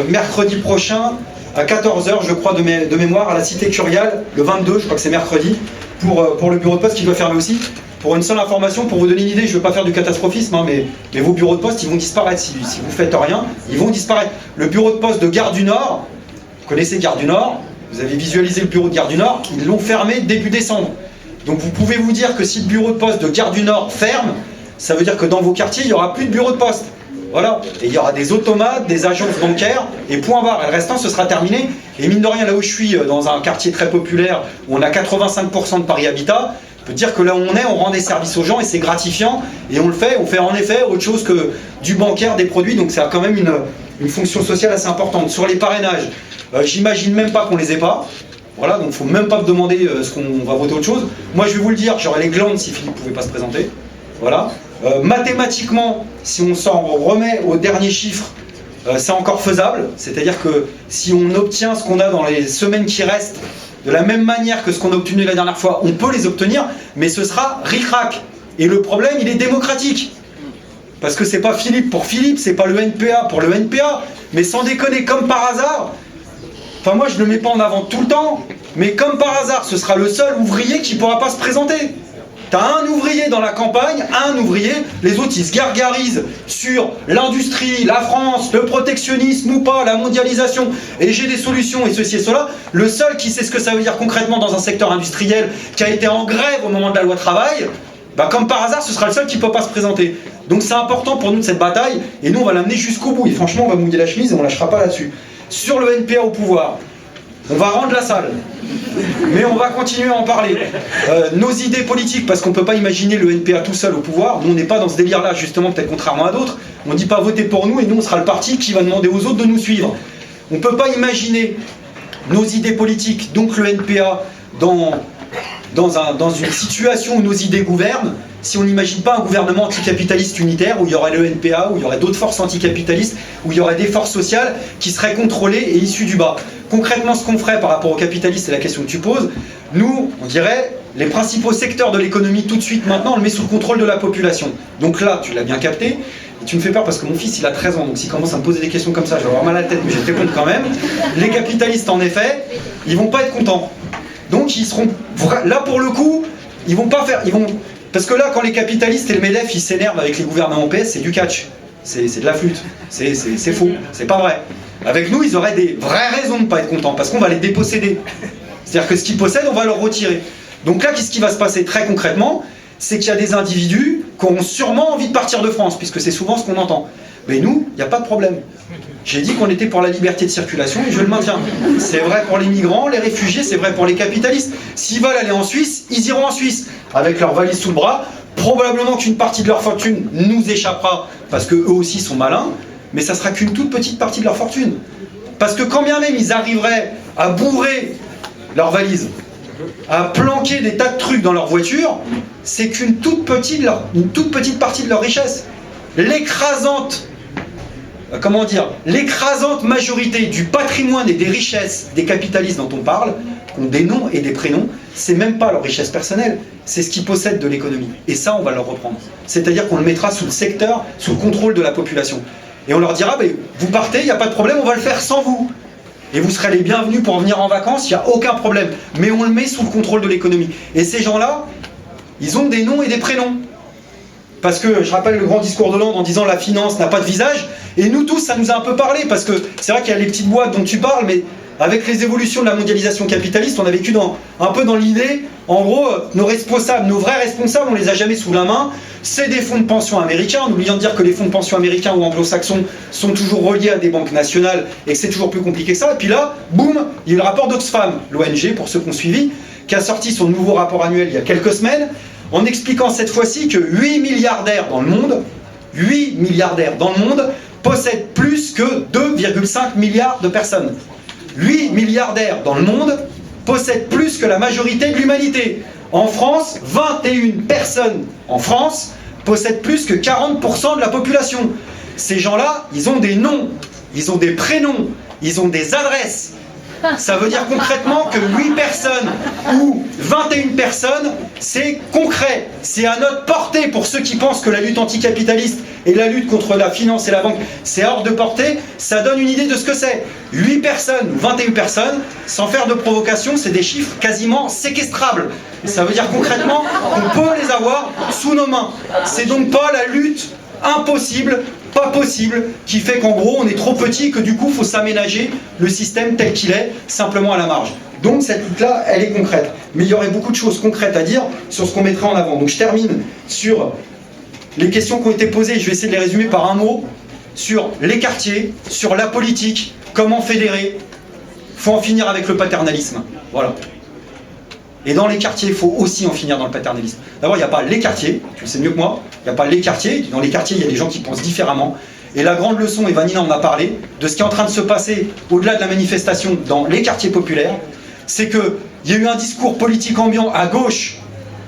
S2: mercredi prochain, à 14 h, je crois, de mémoire, à la Cité Curiale, le 22, je crois que c'est mercredi, pour le bureau de poste qui doit fermer aussi. Pour une seule information, pour vous donner une idée, je ne veux pas faire du catastrophisme, mais vos bureaux de poste, ils vont disparaître si vous ne faites rien, ils vont disparaître. Le bureau de poste de Gare du Nord, vous connaissez Gare du Nord, vous avez visualisé le bureau de Gare du Nord, ils l'ont fermé début décembre. Donc vous pouvez vous dire que si le bureau de poste de Gare du Nord ferme, ça veut dire que dans vos quartiers, il n'y aura plus de bureau de poste. Voilà, et il y aura des automates, des agences bancaires, et point barre. Et le restant, ce sera terminé. Et mine de rien, là où je suis, dans un quartier très populaire, où on a 85% de Paris Habitat, je peux dire que là où on rend des services aux gens, et c'est gratifiant, et on fait en effet autre chose que du bancaire, des produits, donc ça a quand même une fonction sociale assez importante. Sur les parrainages, j'imagine même pas qu'on les ait pas. Voilà, donc il ne faut même pas me demander ce qu'on va voter autre chose. Moi, je vais vous le dire, j'aurais les glandes si Philippe ne pouvait pas se présenter. Voilà. Mathématiquement, si on s'en remet au dernier chiffre, c'est encore faisable. C'est-à-dire que si on obtient ce qu'on a dans les semaines qui restent, de la même manière que ce qu'on a obtenu la dernière fois, on peut les obtenir, mais ce sera ric-rac. Et le problème, il est démocratique. Parce que c'est pas Philippe pour Philippe, c'est pas le NPA pour le NPA, mais sans déconner, comme par hasard, enfin moi je ne le mets pas en avant tout le temps, mais comme par hasard, ce sera le seul ouvrier qui ne pourra pas se présenter. T'as un ouvrier dans la campagne, un ouvrier, les autres ils se gargarisent sur l'industrie, la France, le protectionnisme ou pas, la mondialisation, et j'ai des solutions et ceci et cela. Le seul qui sait ce que ça veut dire concrètement dans un secteur industriel qui a été en grève au moment de la loi travail, comme par hasard ce sera le seul qui ne peut pas se présenter. Donc c'est important pour nous de cette bataille, et nous on va l'amener jusqu'au bout, et franchement on va mouiller la chemise et on ne lâchera pas là-dessus. Sur le NPA au pouvoir, on va rendre la salle, mais on va continuer à en parler. Nos idées politiques, parce qu'on ne peut pas imaginer le NPA tout seul au pouvoir, nous on n'est pas dans ce délire-là, justement, peut-être contrairement à d'autres, on ne dit pas voter pour nous et nous on sera le parti qui va demander aux autres de nous suivre. On ne peut pas imaginer nos idées politiques, donc le NPA, dans une situation où nos idées gouvernent, si on n'imagine pas un gouvernement anticapitaliste unitaire où il y aurait le NPA, où il y aurait d'autres forces anticapitalistes, où il y aurait des forces sociales qui seraient contrôlées et issues du bas. Concrètement, ce qu'on ferait par rapport aux capitalistes, c'est la question que tu poses, nous, on dirait, les principaux secteurs de l'économie tout de suite maintenant, on le met sous le contrôle de la population. Donc là, tu l'as bien capté, et tu me fais peur parce que mon fils, il a 13 ans, donc s'il commence à me poser des questions comme ça, je vais avoir mal à la tête, mais je vais te répondre quand même. Les capitalistes, en effet, ils vont pas être contents. Donc ils seront, là pour le coup, ils vont pas faire, Parce que là, quand les capitalistes et le MEDEF ils s'énervent avec les gouvernements PS, c'est du catch. C'est de la flûte. C'est faux. C'est pas vrai. Avec nous, ils auraient des vraies raisons de ne pas être contents, parce qu'on va les déposséder. C'est-à-dire que ce qu'ils possèdent, on va leur retirer. Donc là, qu'est-ce qui va se passer très concrètement? C'est qu'il y a des individus qui auront sûrement envie de partir de France, puisque c'est souvent ce qu'on entend. Mais nous, il n'y a pas de problème. J'ai dit qu'on était pour la liberté de circulation et je le maintiens. C'est vrai pour les migrants, les réfugiés, c'est vrai pour les capitalistes. S'ils veulent aller en Suisse, ils iront en Suisse, avec leur valise sous le bras. Probablement qu'une partie de leur fortune nous échappera, parce qu'eux aussi sont malins, mais ça sera qu'une toute petite partie de leur fortune. Parce que quand bien même ils arriveraient à bourrer leur valise, à planquer des tas de trucs dans leur voiture, c'est qu'une toute petite partie de leur richesse. L'écrasante majorité du patrimoine et des richesses des capitalistes dont on parle, qui ont des noms et des prénoms, c'est même pas leur richesse personnelle, c'est ce qu'ils possèdent de l'économie. Et ça, on va leur reprendre. C'est-à-dire qu'on le mettra sous le secteur, sous le contrôle de la population. Et on leur dira, vous partez, il n'y a pas de problème, on va le faire sans vous. Et vous serez les bienvenus pour venir en vacances, il n'y a aucun problème. Mais on le met sous le contrôle de l'économie. Et ces gens-là, ils ont des noms et des prénoms. Parce que je rappelle le grand discours d'Hollande en disant la finance n'a pas de visage. Et nous tous, ça nous a un peu parlé. Parce que c'est vrai qu'il y a les petites boîtes dont tu parles, mais avec les évolutions de la mondialisation capitaliste, on a vécu un peu dans l'idée, en gros, nos responsables, nos vrais responsables, on les a jamais sous la main. C'est des fonds de pension américains, en oubliant de dire que les fonds de pension américains ou anglo-saxons sont toujours reliés à des banques nationales et que c'est toujours plus compliqué que ça. Et puis là, boum, il y a eu le rapport d'Oxfam, l'ONG, pour ceux qui ont suivi, qui a sorti son nouveau rapport annuel il y a quelques semaines, en expliquant cette fois-ci que 8 milliardaires dans le monde, possèdent plus que 2,5 milliards de personnes. 8 milliardaires dans le monde possèdent plus que la majorité de l'humanité. En France, 21 personnes en France possèdent plus que 40% de la population. Ces gens-là, ils ont des noms, ils ont des prénoms, ils ont des adresses. Ça veut dire concrètement que 8 personnes ou 21 personnes, c'est concret. C'est à notre portée pour ceux qui pensent que la lutte anticapitaliste et la lutte contre la finance et la banque, c'est hors de portée. Ça donne une idée de ce que c'est. 8 personnes ou 21 personnes, sans faire de provocation, c'est des chiffres quasiment séquestrables. Ça veut dire concrètement qu'on peut les avoir sous nos mains. C'est donc pas la lutte impossible, pas possible, qui fait qu'en gros on est trop petit, que du coup il faut s'aménager le système tel qu'il est, simplement à la marge. Donc cette lutte-là, elle est concrète. Mais il y aurait beaucoup de choses concrètes à dire sur ce qu'on mettrait en avant. Donc je termine sur les questions qui ont été posées, je vais essayer de les résumer par un mot, sur les quartiers, sur la politique, comment fédérer. Il faut en finir avec le paternalisme. Voilà. Et dans les quartiers, il faut aussi en finir dans le paternalisme. D'abord, il n'y a pas les quartiers, tu le sais mieux que moi, il n'y a pas les quartiers, dans les quartiers, il y a des gens qui pensent différemment. Et la grande leçon, et Vanina en a parlé, de ce qui est en train de se passer au-delà de la manifestation dans les quartiers populaires, c'est qu'il y a eu un discours politique ambiant à gauche,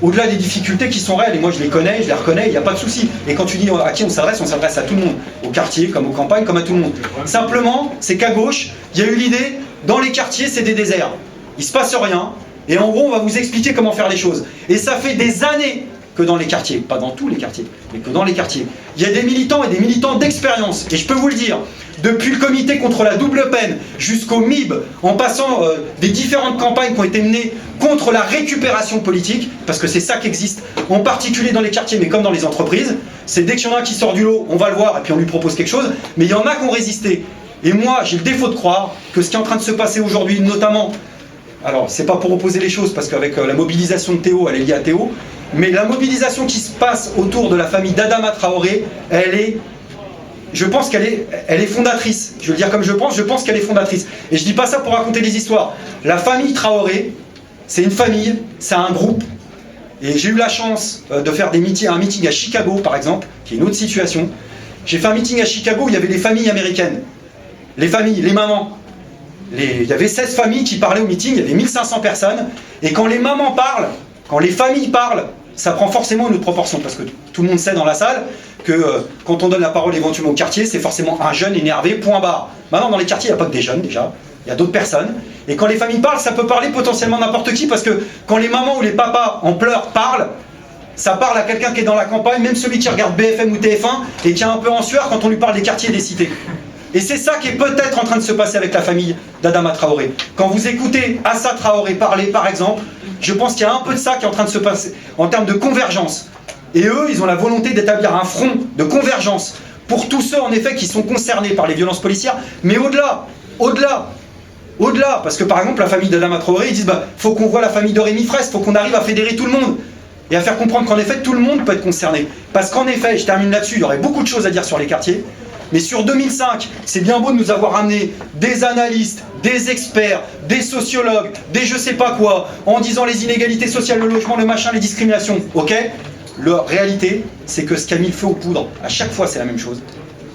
S2: au-delà des difficultés qui sont réelles, et moi je les connais, je les reconnais, il n'y a pas de souci. Et quand tu dis à qui on s'adresse à tout le monde, au quartier, comme aux campagnes, comme à tout le monde. Simplement, c'est qu'à gauche, il y a eu l'idée, dans les quartiers, c'est des déserts. Il ne se passe rien, et en gros, on va vous expliquer comment faire les choses. Et ça fait des années que dans les quartiers, pas dans tous les quartiers, mais que dans les quartiers, il y a des militants et des militants d'expérience. Et je peux vous le dire, depuis le comité contre la double peine jusqu'au MIB, en passant des différentes campagnes qui ont été menées contre la récupération politique, parce que c'est ça qui existe, en particulier dans les quartiers, mais comme dans les entreprises, c'est dès qu'il y en a un qui sort du lot, on va le voir et puis on lui propose quelque chose, mais il y en a qui ont résisté. Et moi, j'ai le défaut de croire que ce qui est en train de se passer aujourd'hui, notamment, alors c'est pas pour opposer les choses, parce qu'avec la mobilisation de Théo, elle est liée à Théo, mais la mobilisation qui se passe autour de la famille d'Adama Traoré, je pense qu'elle est fondatrice. Je veux le dire comme je pense qu'elle est fondatrice. Et je dis pas ça pour raconter des histoires. La famille Traoré, c'est une famille, c'est un groupe. Et j'ai eu la chance de faire un meeting à Chicago, par exemple, qui est une autre situation. J'ai fait un meeting à Chicago où il y avait les familles américaines. Les familles, les mamans. Il y avait 16 familles qui parlaient au meeting, il y avait 1500 personnes. Et quand les mamans parlent, quand les familles parlent, ça prend forcément une autre proportion, parce que tout le monde sait dans la salle que quand on donne la parole éventuellement au quartier, c'est forcément un jeune énervé, point barre. Maintenant, dans les quartiers, il n'y a pas que des jeunes déjà, il y a d'autres personnes. Et quand les familles parlent, ça peut parler potentiellement n'importe qui, parce que quand les mamans ou les papas en pleurs parlent, ça parle à quelqu'un qui est dans la campagne, même celui qui regarde BFM ou TF1 et qui est un peu en sueur quand on lui parle des quartiers et des cités. Et c'est ça qui est peut-être en train de se passer avec la famille d'Adama Traoré. Quand vous écoutez Assa Traoré parler, par exemple, je pense qu'il y a un peu de ça qui est en train de se passer en termes de convergence. Et eux, ils ont la volonté d'établir un front de convergence pour tous ceux, en effet, qui sont concernés par les violences policières, mais au-delà, parce que par exemple, la famille d'Adama Traoré, ils disent faut qu'on voit la famille de Rémi Fraisse, faut qu'on arrive à fédérer tout le monde et à faire comprendre qu'en effet, tout le monde peut être concerné. Parce qu'en effet, je termine là-dessus, il y aurait beaucoup de choses à dire sur les quartiers, mais sur 2005, c'est bien beau de nous avoir amené des analystes, des experts, des sociologues, des je sais pas quoi, en disant les inégalités sociales, le logement, le machin, les discriminations, ok ? La réalité, c'est que ce qui a mis le feu aux poudres, à chaque fois c'est la même chose,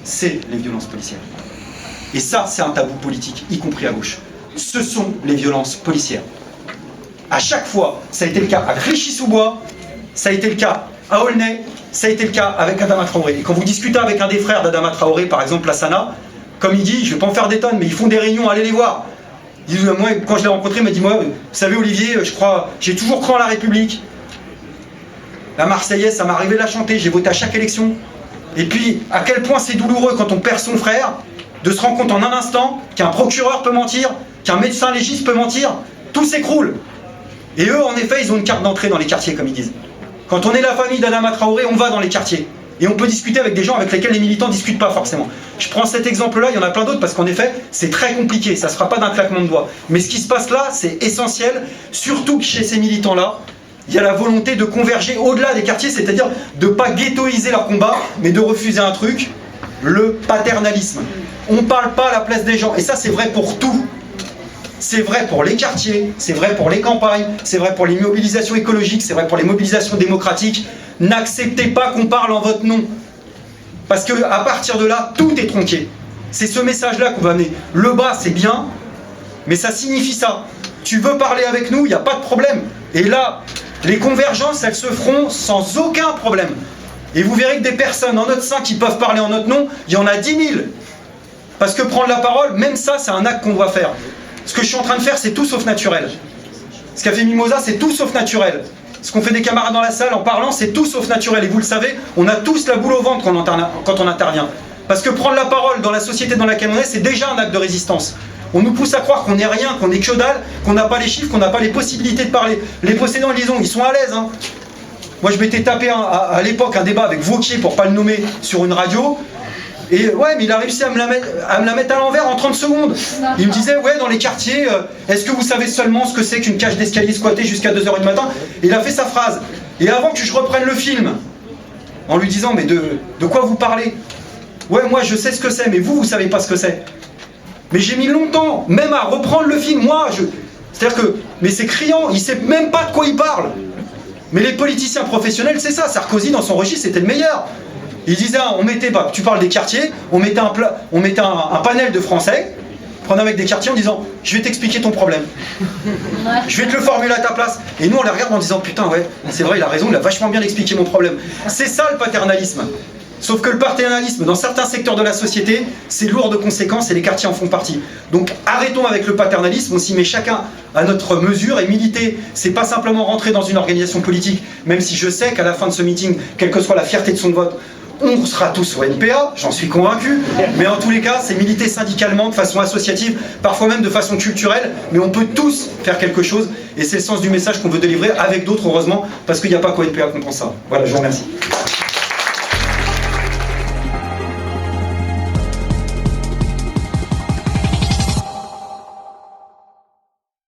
S2: c'est les violences policières. Et ça, c'est un tabou politique, y compris à gauche. Ce sont les violences policières. À chaque fois, ça a été le cas à Clichy-sous-Bois, ça a été le cas à Aulnay, ça a été le cas avec Adama Traoré. Et quand vous discutez avec un des frères d'Adama Traoré, par exemple Lassana, comme il dit, je ne vais pas en faire des tonnes, mais ils font des réunions, allez les voir. Il dit, moi, quand je l'ai rencontré, il m'a dit, moi, vous savez Olivier, je crois, j'ai toujours cru en la République. La Marseillaise, ça m'est arrivé de la chanter, j'ai voté à chaque élection. Et puis, à quel point c'est douloureux quand on perd son frère, de se rendre compte en un instant qu'un procureur peut mentir, qu'un médecin légiste peut mentir, tout s'écroule. Et eux, en effet, ils ont une carte d'entrée dans les quartiers, comme ils disent. Quand on est la famille d'Adama Traoré, on va dans les quartiers. Et on peut discuter avec des gens avec lesquels les militants ne discutent pas forcément. Je prends cet exemple-là, il y en a plein d'autres, parce qu'en effet, c'est très compliqué, ça ne se fera pas d'un claquement de doigts. Mais ce qui se passe là, c'est essentiel, surtout que chez ces militants-là, il y a la volonté de converger au-delà des quartiers, c'est-à-dire de ne pas ghettoiser leur combat, mais de refuser un truc, le paternalisme. On ne parle pas à la place des gens, et ça c'est vrai pour tout. C'est vrai pour les quartiers, c'est vrai pour les campagnes, c'est vrai pour les mobilisations écologiques, c'est vrai pour les mobilisations démocratiques. N'acceptez pas qu'on parle en votre nom. Parce qu'à partir de là, tout est tronqué. C'est ce message-là qu'on va amener. Le bas, c'est bien, mais ça signifie ça. Tu veux parler avec nous, il n'y a pas de problème. Et là, les convergences, elles se feront sans aucun problème. Et vous verrez que des personnes en notre sein qui peuvent parler en notre nom, il y en a 10 000. Parce que prendre la parole, même ça, c'est un acte qu'on doit faire. Ce que je suis en train de faire, c'est tout sauf naturel. Ce qu'a fait Mimosa, c'est tout sauf naturel. Ce qu'on fait des camarades dans la salle en parlant, c'est tout sauf naturel. Et vous le savez, on a tous la boule au ventre quand on intervient. Parce que prendre la parole dans la société dans laquelle on est, c'est déjà un acte de résistance. On nous pousse à croire qu'on n'est rien, qu'on n'est que dalle, qu'on n'a pas les chiffres, qu'on n'a pas les possibilités de parler. Les possédants, ils sont à l'aise. Hein. Moi, je m'étais tapé à l'époque un débat avec Vauquier, pour ne pas le nommer, sur une radio. Et ouais, mais il a réussi à me la mettre à l'envers en 30 secondes. Il me disait, ouais, dans les quartiers, est-ce que vous savez seulement ce que c'est qu'une cage d'escalier squattée jusqu'à 2h du matin? Et il a fait sa phrase. Et avant que je reprenne le film, en lui disant, mais de quoi vous parlez? Ouais, moi je sais ce que c'est, mais vous savez pas ce que c'est. Mais j'ai mis longtemps, même à reprendre le film, c'est-à-dire que, mais c'est criant, il sait même pas de quoi il parle. Mais les politiciens professionnels, c'est ça, Sarkozy dans son registre, c'était le meilleur. Il disait, on mettait, tu parles des quartiers, on mettait un panel de Français, prenant avec des quartiers en disant, je vais t'expliquer ton problème. Je vais te le formuler à ta place. Et nous on les regarde en disant, putain ouais, c'est vrai, il a raison, il a vachement bien expliqué mon problème. C'est ça le paternalisme. Sauf que le paternalisme, dans certains secteurs de la société, c'est lourd de conséquences et les quartiers en font partie. Donc arrêtons avec le paternalisme, on s'y met chacun à notre mesure, et militer, c'est pas simplement rentrer dans une organisation politique, même si je sais qu'à la fin de ce meeting, quelle que soit la fierté de son vote, on sera tous au NPA, j'en suis convaincu, mais en tous les cas, c'est militer syndicalement, de façon associative, parfois même de façon culturelle, mais on peut tous faire quelque chose, et c'est le sens du message qu'on veut délivrer avec d'autres, heureusement, parce qu'il n'y a pas qu'au NPA qu'on pense ça. Voilà, je vous remercie.